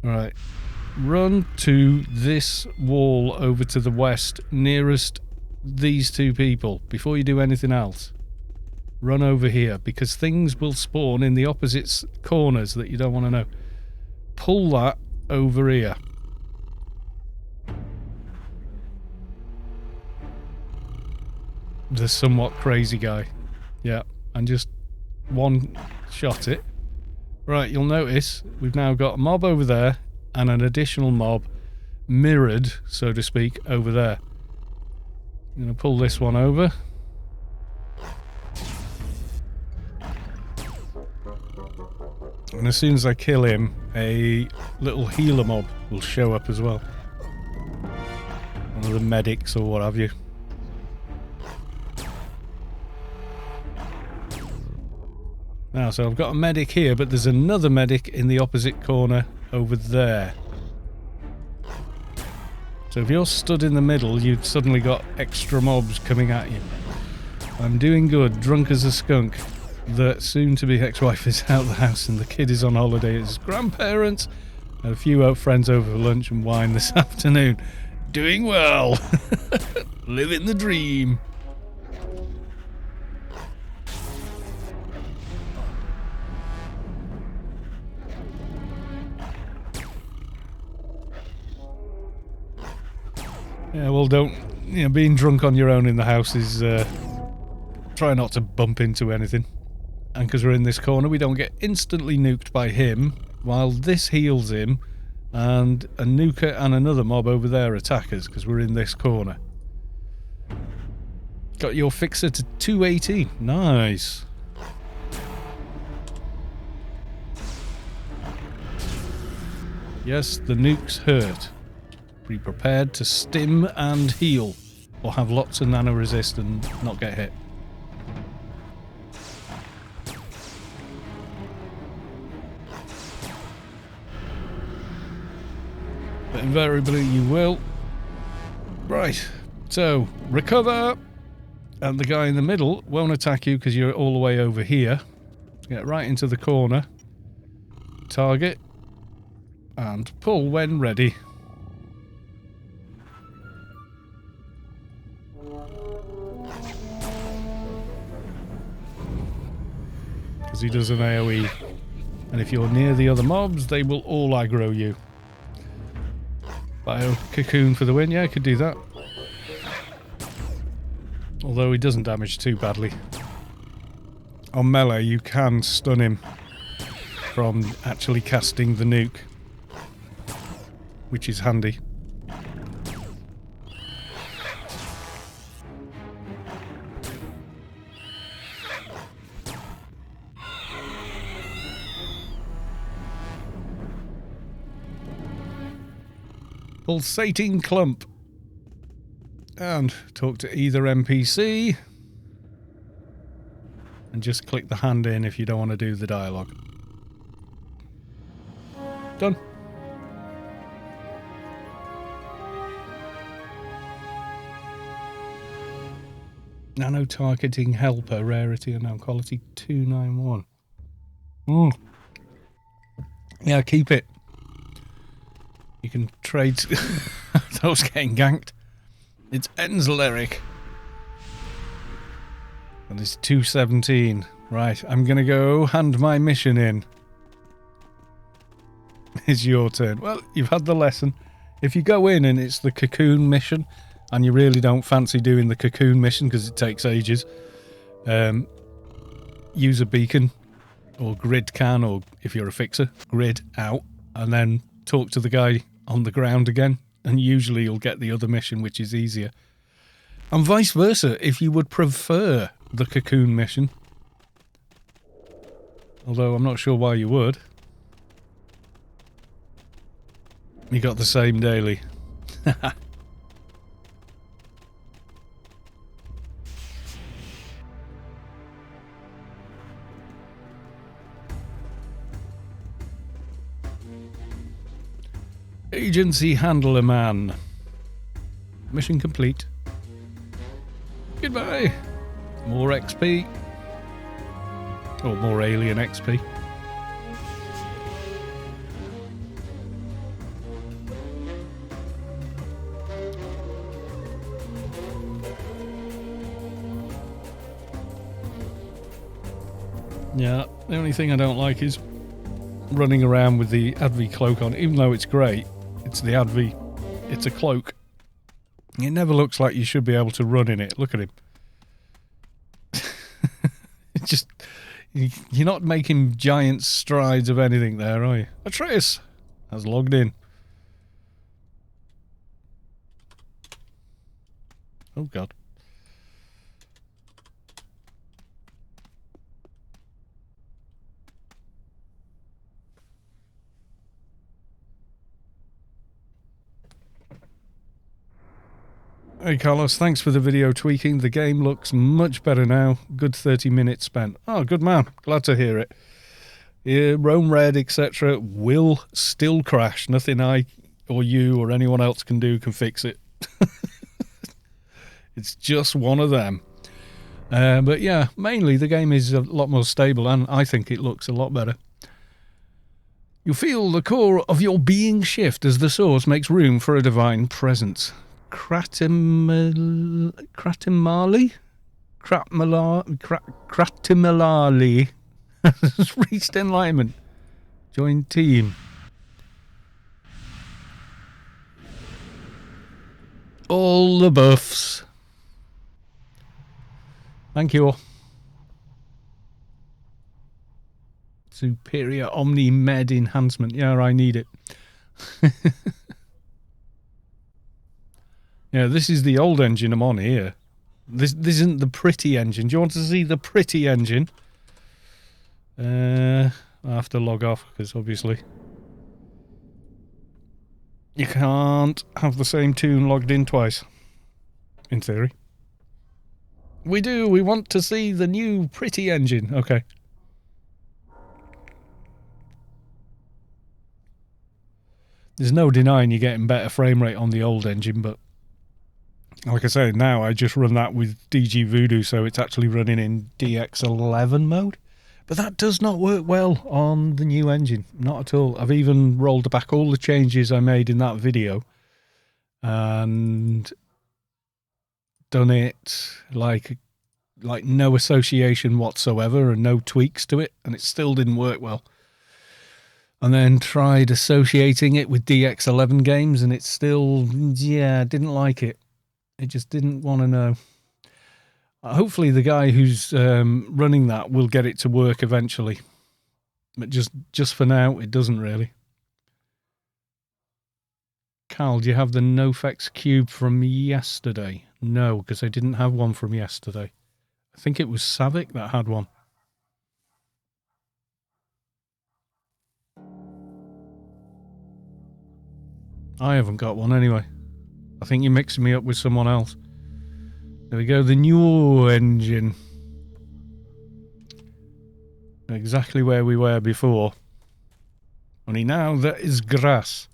Right, run to this wall over to the west, nearest these two people, before you do anything else. Run over here, because things will spawn in the opposite corners that you don't want to know. Pull that over here. The somewhat crazy guy. Yeah, and just one shot it. Right, you'll notice we've now got a mob over there and an additional mob mirrored, so to speak, over there. I'm going to pull this one over. And as soon as I kill him, a little healer mob will show up as well. One of the medics or what have you. Now, so I've got a medic here, but there's another medic in the opposite corner over there. So if you're stood in the middle, you've suddenly got extra mobs coming at you. I'm doing good, drunk as a skunk. The soon-to-be ex-wife is out of the house and the kid is on holiday at his grandparents. A few friends over for lunch and wine this afternoon. Doing well. Living the dream. Yeah, well, don't... You know, being drunk on your own in the house is... try not to bump into anything. And because we're in this corner, we don't get instantly nuked by him, while this heals him, and a nuker and another mob over there attack us, because we're in this corner. Got your fixer to 280. Nice. Yes, the nukes hurt. Be prepared to stim and heal, or have lots of nano resist and not get hit. But invariably you will. Right, so recover, and the guy in the middle won't attack you because you're all the way over here. Get right into the corner, target, and pull when ready. Because he does an AoE. And if you're near the other mobs, they will all aggro you. Bio cocoon for the win. Yeah, I could do that. Although he doesn't damage too badly. On melee, you can stun him from actually casting the nuke, which is handy. Pulsating clump. And talk to either NPC. And just click the hand in if you don't want to do the dialogue. Done. Nano targeting helper, rarity unknown, quality 291. Yeah, keep it. You can trade those getting ganked. It's Ends lyric. And it's 217. Right, I'm gonna go hand my mission in. It's your turn. Well, you've had the lesson. If you go in and it's the cocoon mission, and you really don't fancy doing the cocoon mission because it takes ages, use a beacon or grid can, or if you're a fixer, grid out, and then talk to the guy on the ground again, and usually you'll get the other mission, which is easier. And vice versa, if you would prefer the cocoon mission. Although I'm not sure why you would. You got the same daily. Agency Handler Man. Mission complete. Goodbye. More XP. Or more alien XP. Yeah, the only thing I don't like is running around with the Advi cloak on, even though it's great. It's the Advi. It's a cloak. It never looks like you should be able to run in it. Look at him. It's just... You're not making giant strides of anything there, are you? Atreus has logged in. Oh, God. Hey Carlos, thanks for the video tweaking. The game looks much better now. Good 30 minutes spent. Oh, good man. Glad to hear it. Yeah, Rome Red, etc. will still crash. Nothing I or you or anyone else can do can fix it. It's just one of them. But yeah, mainly the game is a lot more stable, and I think it looks a lot better. You feel the core of your being shift as the source makes room for a divine presence. Kratimali has reached enlightenment. Join team. All the buffs. Thank you all. Superior Omni Med enhancement. Yeah, I need it. Yeah, this is the old engine I'm on here. This isn't the pretty engine. Do you want to see the pretty engine? I have to log off because obviously you can't have the same tune logged in twice. In theory. We do. We want to see the new pretty engine. Okay. There's no denying you're getting better frame rate on the old engine, but like I say, now I just run that with DG Voodoo, so it's actually running in DX11 mode. But that does not work well on the new engine. Not at all. I've even rolled back all the changes I made in that video and done it like like no association whatsoever and no tweaks to it, and it still didn't work well. And then tried associating it with DX11 games, and it still, yeah, didn't like it. It just didn't want to know. Hopefully the guy who's running that will get it to work eventually. But just for now, it doesn't really. Carl, do you have the NoFX cube from yesterday? No, because I didn't have one from yesterday. I think it was Savic that had one. I haven't got one anyway. I think you're mixing me up with someone else. There we go, the new engine. Exactly where we were before. Only now there is grass.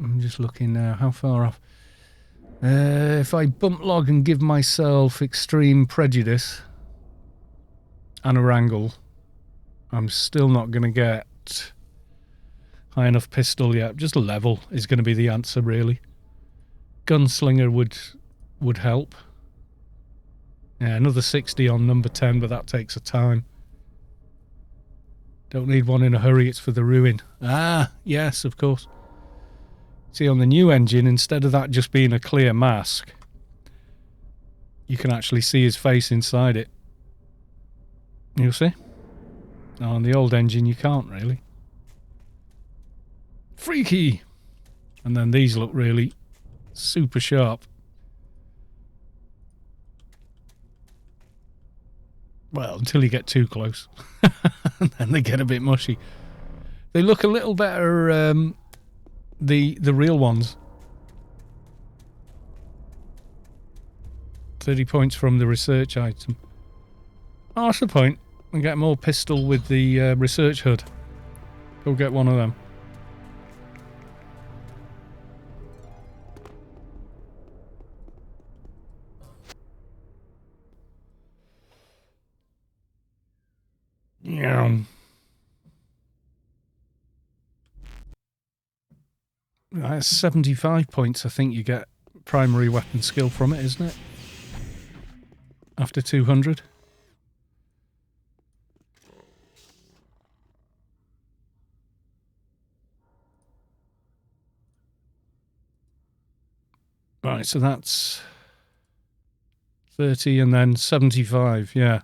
I'm just looking now, how far off? If I bump log and give myself extreme prejudice and a wrangle, I'm still not going to get high enough pistol yet. Just level is going to be the answer, really. Gunslinger would help. Yeah, another 60 on number 10, but that takes a time. Don't need one in a hurry, it's for the ruin. Ah, yes, of course. See, on the new engine, instead of that just being a clear mask, you can actually see his face inside it. You'll see? Now, on the old engine, you can't really. Freaky! And then these look really super sharp. Well, until you get too close. And then they get a bit mushy. They look a little better, the real ones. 30 points from the research item. Oh, that's the point. And get more pistol with the research HUD. Go get one of them. Yeah. That's 75 points, I think you get primary weapon skill from it, isn't it? After 200. Right, so that's 30 and then 75, yeah.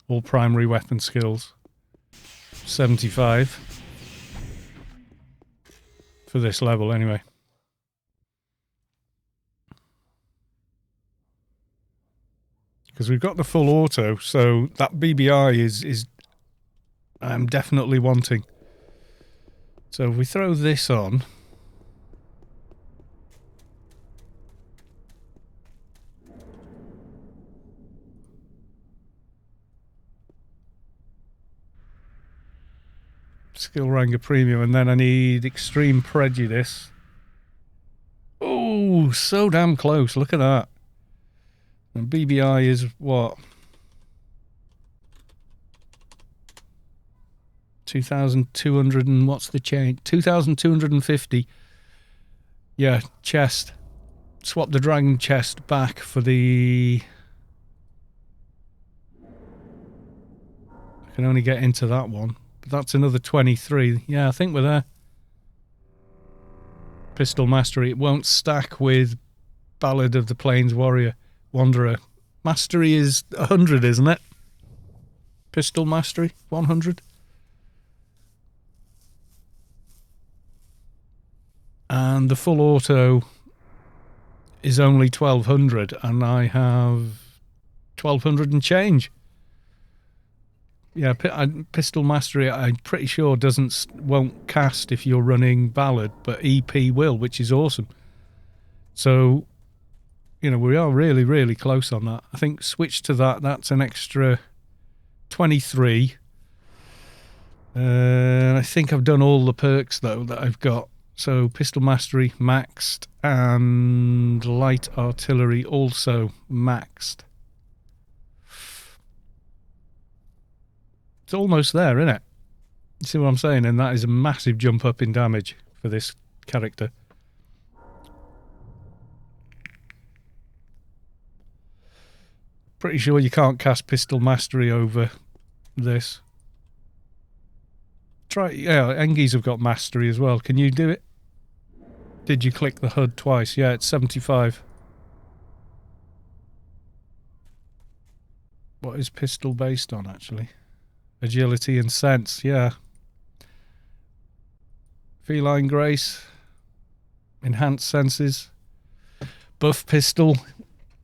All primary weapon skills. 75. For this level, anyway. Because we've got the full auto, so that BBI is I'm definitely wanting. So if we throw this on... Skill rank of premium, and then I need extreme prejudice. Oh, so damn close. Look at that. And BBI is what? 2,200 and what's the change? 2,250. Yeah, chest. Swap the dragon chest back for the... I can only get into that one. But that's another 23. Yeah, I think we're there. Pistol Mastery. It won't stack with Ballad of the Plains Warrior Wanderer. Mastery is 100, isn't it? Pistol Mastery, 100. And the full auto is only 1,200, and I have 1,200 and change. Yeah, Pistol Mastery, I'm pretty sure won't cast if you're running Ballad, but EP will, which is awesome. So, you know, we are really, really close on that. I think switch to that. That's an extra 23. I think I've done all the perks, though, that I've got. So, Pistol Mastery maxed, and Light Artillery also maxed. It's almost there, isn't it? You see what I'm saying? And that is a massive jump up in damage for this character. Pretty sure you can't cast Pistol Mastery over this. Try, yeah, Engies have got Mastery as well. Can you do it? Did you click the HUD twice? Yeah, it's 75. What is Pistol based on, actually? Agility and Sense, yeah. Feline Grace. Enhanced Senses. Buff Pistol.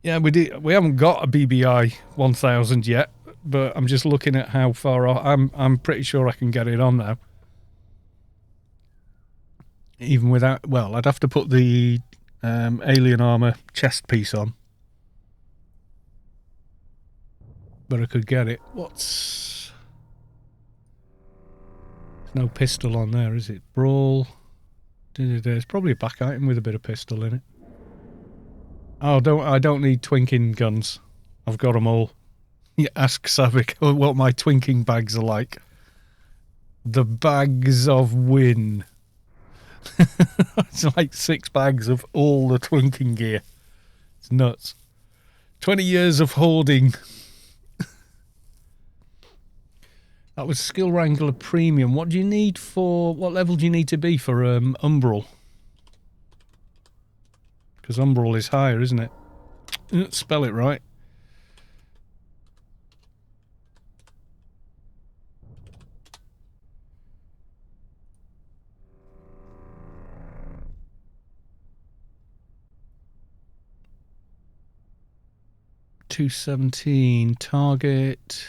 Yeah, we haven't got a BBI 1000 yet, but I'm just looking at how far off. I'm pretty sure I can get it on now. Even without, well, I'd have to put the alien armor chest piece on, but I could get it. What's? There's no pistol on there, is it? Brawl. There's probably a back item with a bit of pistol in it. Oh, I don't need twinking guns. I've got them all. You ask Savik what my twinking bags are like. The bags of win. It's like 6 bags of all the twinking gear. It's nuts. 20 years of hoarding. That was Skill Wrangler Premium. What do you need for... What level do you need to be for Umbral? Because Umbral is higher, isn't it? Spell it right. $217 target.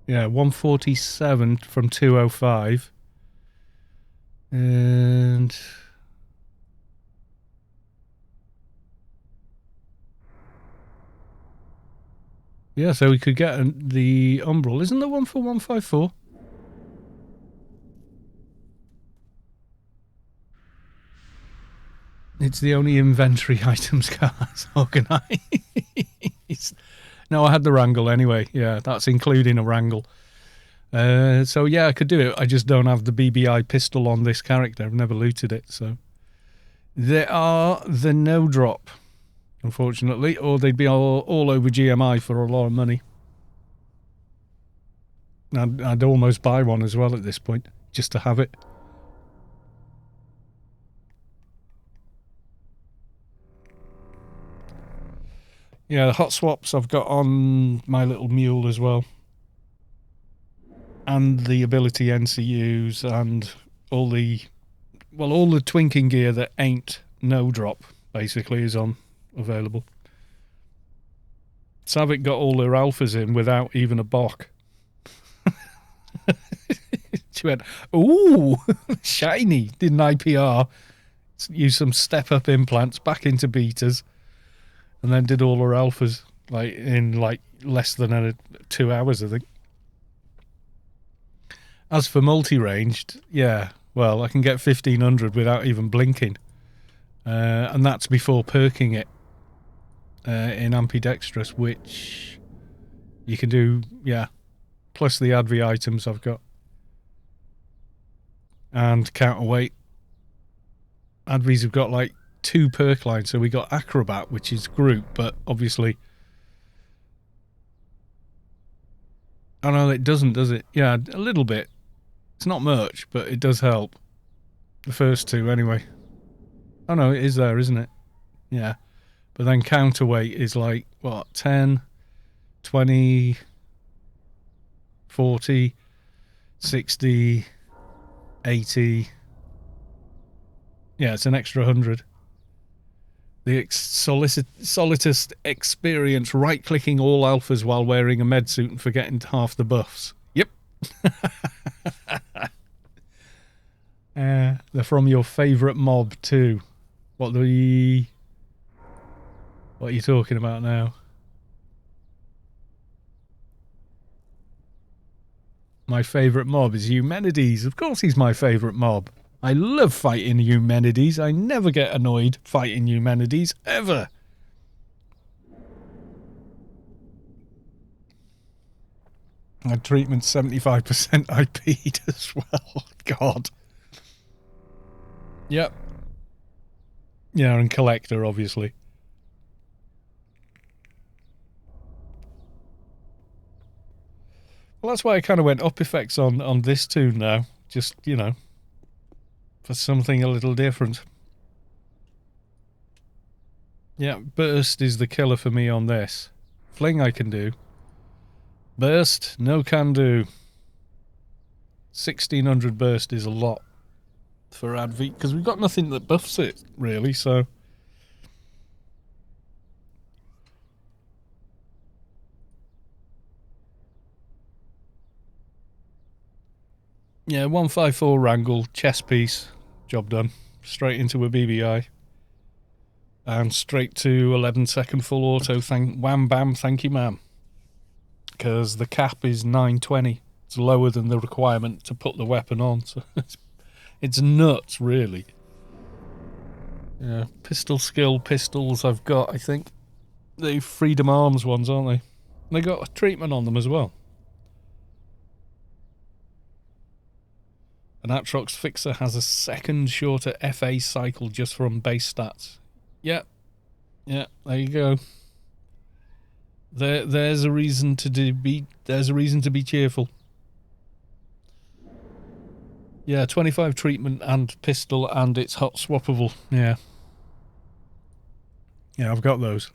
Yeah, 147 from 205. And yeah, so we could get the Umbral. Isn't there one for 154? It's the only inventory items cards organised. No, I had the wrangle anyway. Yeah, that's including a wrangle. So yeah, I could do it. I just don't have the BBI pistol on this character. I've never looted it, so. There are the no drop, unfortunately, or they'd be all over GMI for a lot of money. I'd almost buy one as well at this point, just to have it. Yeah, the hot swaps I've got on my little mule as well. And the ability NCUs and all the twinking gear that ain't no drop basically is on available. Savik got all their alphas in without even a BOC. She went, ooh, shiny, did an IPR, used some step-up implants back into betas, and then did all her alphas in less than 2 hours, I think. As for multi-ranged, yeah, well, I can get 1500 without even blinking. And that's before perking it in ambidextrous, which you can do, yeah, plus the adv items I've got. And counterweight. Advies have got like 2 perk lines, so we got Acrobat, which is group, but obviously... Oh no, it doesn't, does it? Yeah, a little bit. It's not much, but it does help. The first 2, anyway. Oh no, it is there, isn't it? Yeah. But then counterweight is like, what, 10, 20, 40, 60, 80. Yeah, it's an extra 100. The Solitist experience right-clicking all alphas while wearing a med suit and forgetting half the buffs. Yep. They're from your favourite mob too. What are you talking about now? My favourite mob is Eumenides. Of course he's my favourite mob. I love fighting Eumenides. I never get annoyed fighting Eumenides, ever. And treatment 75% IP'd as well. God. Yep. Yeah, and collector, obviously. Well, that's why I kind of went up effects on this toon now. Just, you know, for something a little different. Yeah, burst is the killer for me on this. Fling I can do. Burst, no can do. 1600 burst is a lot for Adv, because we've got nothing that buffs it, really, so... Yeah, 154 wrangle, chest piece, job done. Straight into a BBI. And straight to 11-second full auto, wham bam, thank you ma'am. Because the cap is 920. It's lower than the requirement to put the weapon on, so it's nuts, really. Yeah, pistol skill pistols I've got, I think. The Freedom Arms ones, aren't they? They got a treatment on them as well. An Atrox Fixer has a second shorter FA cycle just from base stats. Yep. Yeah, there you go. There's a reason to be cheerful. Yeah, 25 treatment and pistol, and it's hot swappable. Yeah. Yeah, I've got those.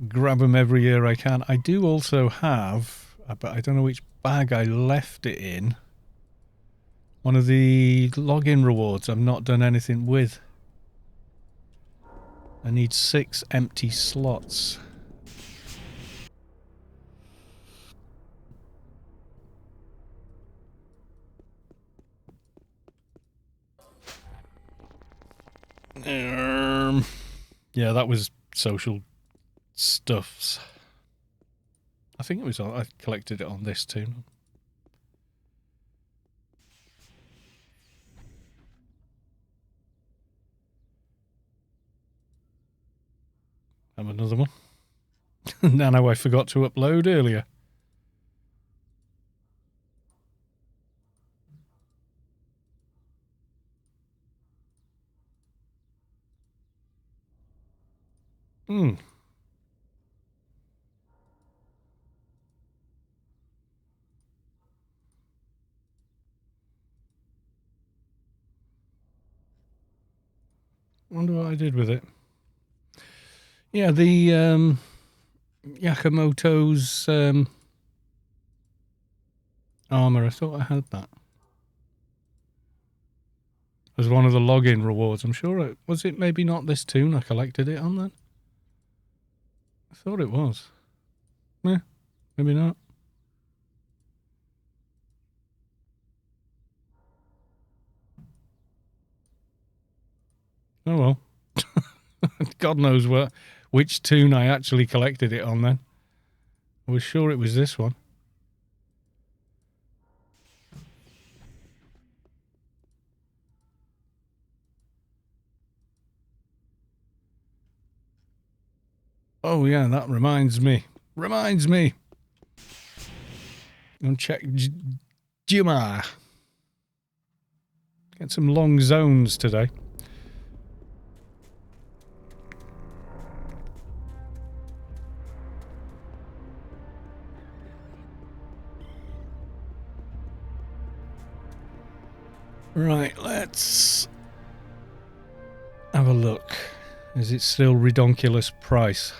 Grab them every year I can. I do also have, but I don't know which bag I left it in. One of the login rewards I've not done anything with. I need 6 empty slots. Yeah, that was social stuffs. I think it was on, I collected it on this too. Have another one. Nano I forgot to upload earlier. Wonder what I did with it. Yeah, the Yakamoto's armor. I thought I had that as one of the login rewards. I'm sure was it maybe not this toon I collected it on then? I thought it was. Yeah, maybe not. Oh well. God knows which toon I actually collected it on then. I was sure it was this one. Oh yeah, that reminds me. Go check Jima. Get some long zones today. Right, let's have a look. Is it still redonkulous price?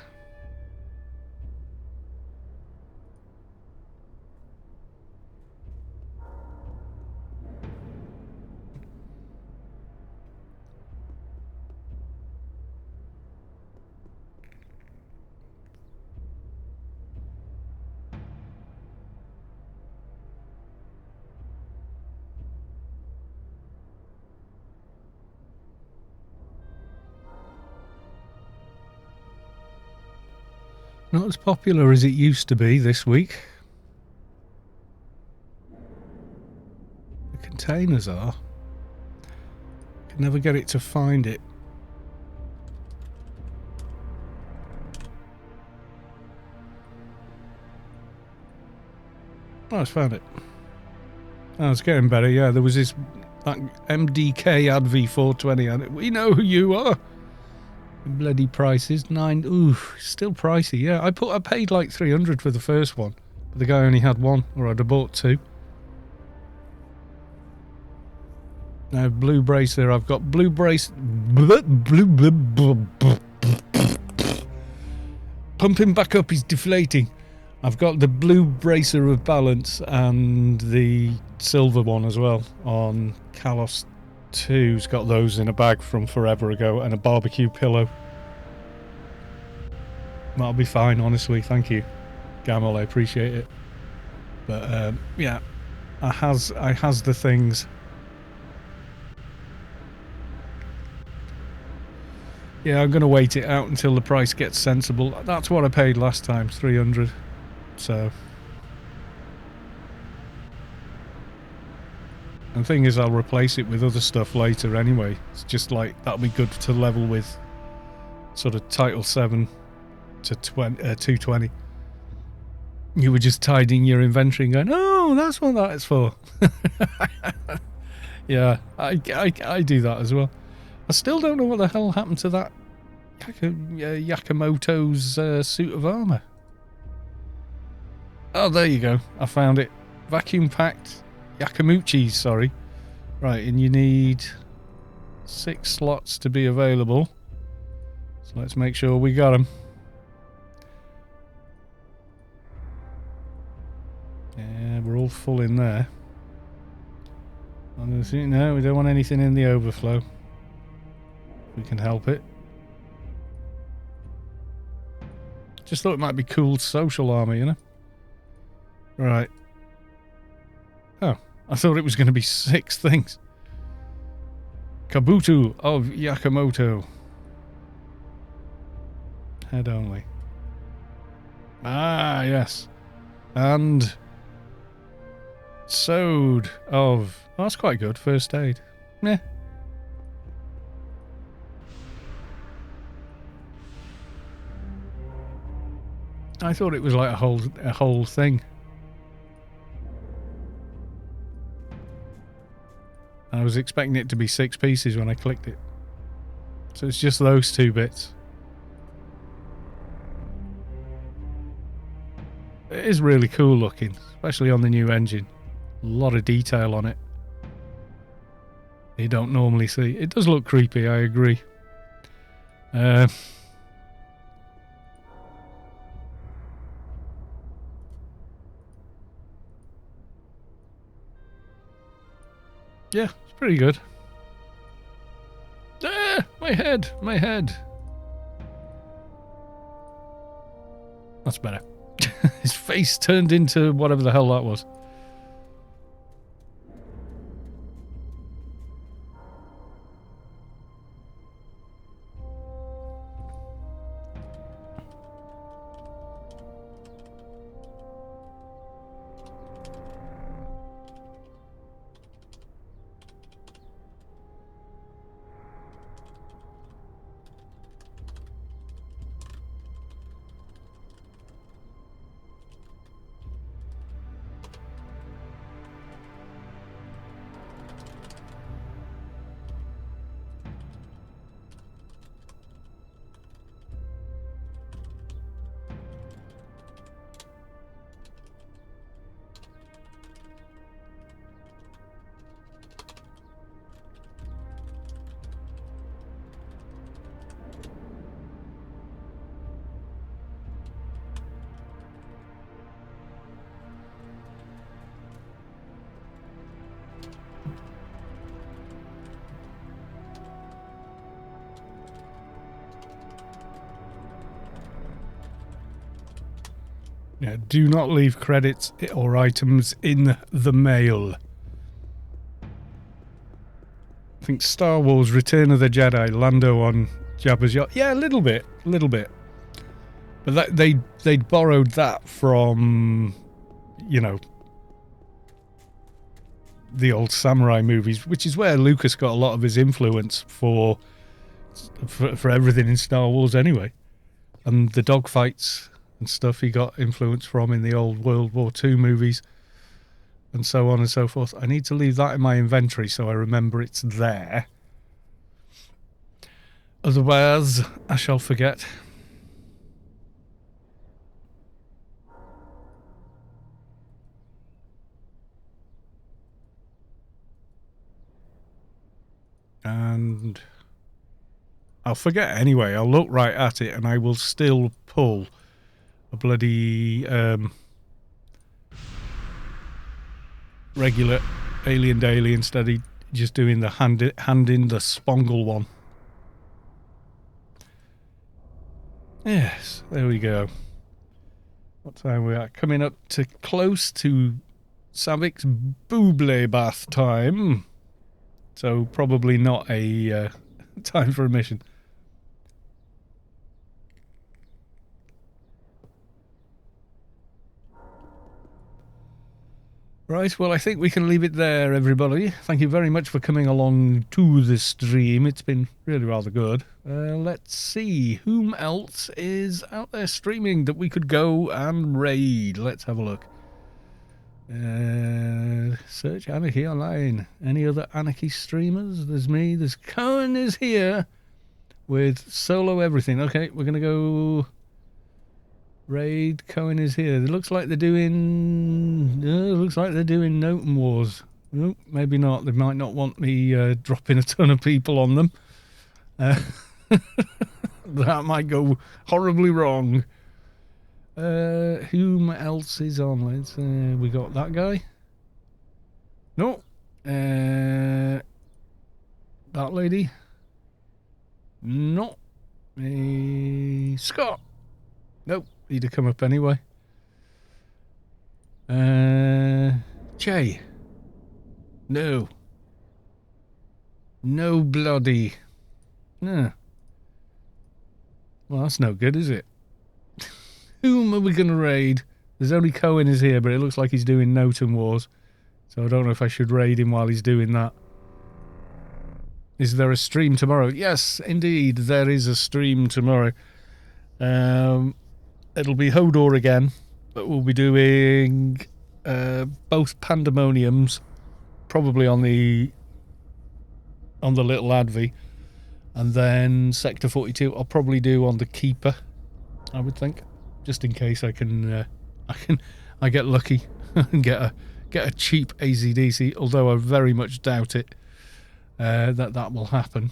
Not as popular as it used to be this week. The containers are. Can never get it to find it. Oh, I found it. Oh, it's getting better. Yeah, there was this that MDK ad V420 on it. We know who you are. Bloody prices. 9. Ooh, still pricey. Yeah, I paid like 300 for the first one, but the guy only had one, or I'd have bought two. Now, blue bracer. I've got blue brace. Pumping back up. He's deflating. I've got the blue bracer of balance and the silver one as well on Kalos 2's got those in a bag from forever ago, and a barbecue pillow. That'll be fine, honestly. Thank you, Gamal. I appreciate it. But yeah, I has the things. Yeah, I'm gonna wait it out until the price gets sensible. That's what I paid last time, 300. So, and the thing is, I'll replace it with other stuff later anyway. It's just like that'll be good to level with sort of Title 7 to 220. You were just tidying your inventory and going, oh, that's what that is for. Yeah, I do that as well. I still don't know what the hell happened to that Yakamoto's suit of armor. Oh, there you go. I found it. Vacuum packed Yakamuchis, sorry. Right, and you need 6 slots to be available. So let's make sure we got them. Yeah, we're all full in there. No, we don't want anything in the overflow. We can help it. Just thought it might be cool social armor, you know? Right. Oh, I thought it was going to be 6 things. Kabuto of Yakamoto. Head only. Ah, yes. And Sewed of... Oh, that's quite good. First aid. Yeah. I thought it was like a whole thing. I was expecting it to be 6 pieces when I clicked it. So it's just those 2 bits. It is really cool looking, especially on the new engine. A lot of detail on it. You don't normally see. It does look creepy, I agree. Yeah, it's pretty good. Ah, my head. That's better. His face turned into whatever the hell that was. Yeah, do not leave credits or items in the mail. I think Star Wars Return of the Jedi, Lando on Jabba's yacht. Yeah, a little bit. But they'd borrowed that from, you know, the old samurai movies, which is where Lucas got a lot of his influence for everything in Star Wars anyway. And the dogfights and stuff he got influence from in the old World War II movies. and so on and so forth. I need to leave that in my inventory so I remember it's there. Otherwise, I shall forget. And I'll forget anyway. I'll look right at it and I will still pull a bloody regular alien daily instead of just doing the hand in the spongle one. Yes, there we go. What time we are? Coming up to close to Savik's booble bath time. So probably not a time for a mission. Right, well, I think we can leave it there, everybody. Thank you very much for coming along to the stream. It's been really rather good. Let's see, whom else is out there streaming that we could go and raid? Let's have a look. Search Anarchy online. Any other Anarchy streamers? There's me. There's Cohen is here with solo everything. Okay, we're going to go... Raid. Cohen is here. It looks like they're doing... looks like they're doing Noten Wars. Nope, maybe not. They might not want me dropping a ton of people on them. That might go horribly wrong. Whom else is on? Let's we got that guy. No. That lady. No. Scott. Nope. He'd have come up anyway. Jay. No. No bloody. No. Well, that's no good, is it? Whom are we going to raid? There's only Cohen is here, but it looks like he's doing Noten Wars. So I don't know if I should raid him while he's doing that. Is there a stream tomorrow? Yes, indeed, there is a stream tomorrow. It'll be Hodor again, but we'll be doing both Pandemoniums, probably on the little Advi, and then Sector 42 I'll probably do on the Keeper, I would think, just in case I get lucky and get a cheap AZDC, although I very much doubt it that will happen.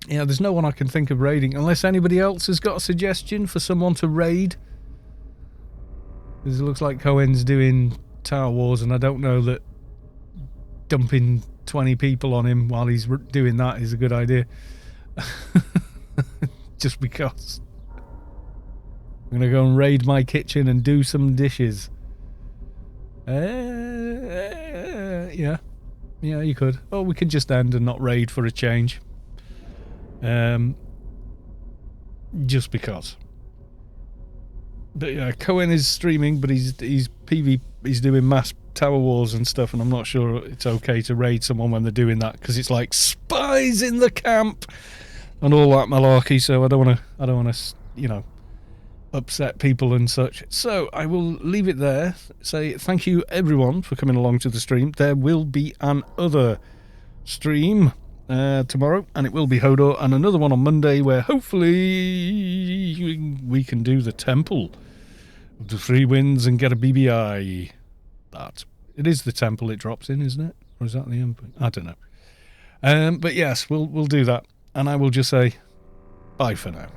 Yeah, there's no one I can think of raiding, unless anybody else has got a suggestion for someone to raid. Because it looks like Cohen's doing Tower Wars, and I don't know that dumping 20 people on him while he's doing that is a good idea. Just because. I'm going to go and raid my kitchen and do some dishes. Yeah. Yeah, you could. Or we could just end and not raid for a change. Just because. But yeah, Cohen is streaming, but he's doing mass Tower Wars and stuff, and I'm not sure it's okay to raid someone when they're doing that, because it's like spies in the camp and all that malarkey. So I don't want to, you know, upset people and such. So I will leave it there. Say thank you everyone for coming along to the stream. There will be another stream tomorrow, and it will be Hodor, and another one on Monday where hopefully we can do the Temple of the Three Winds and get a BBI. That it is the temple it drops in, isn't it? Or is that the endpoint? I don't know. But yes, we'll do that, and I will just say bye for now.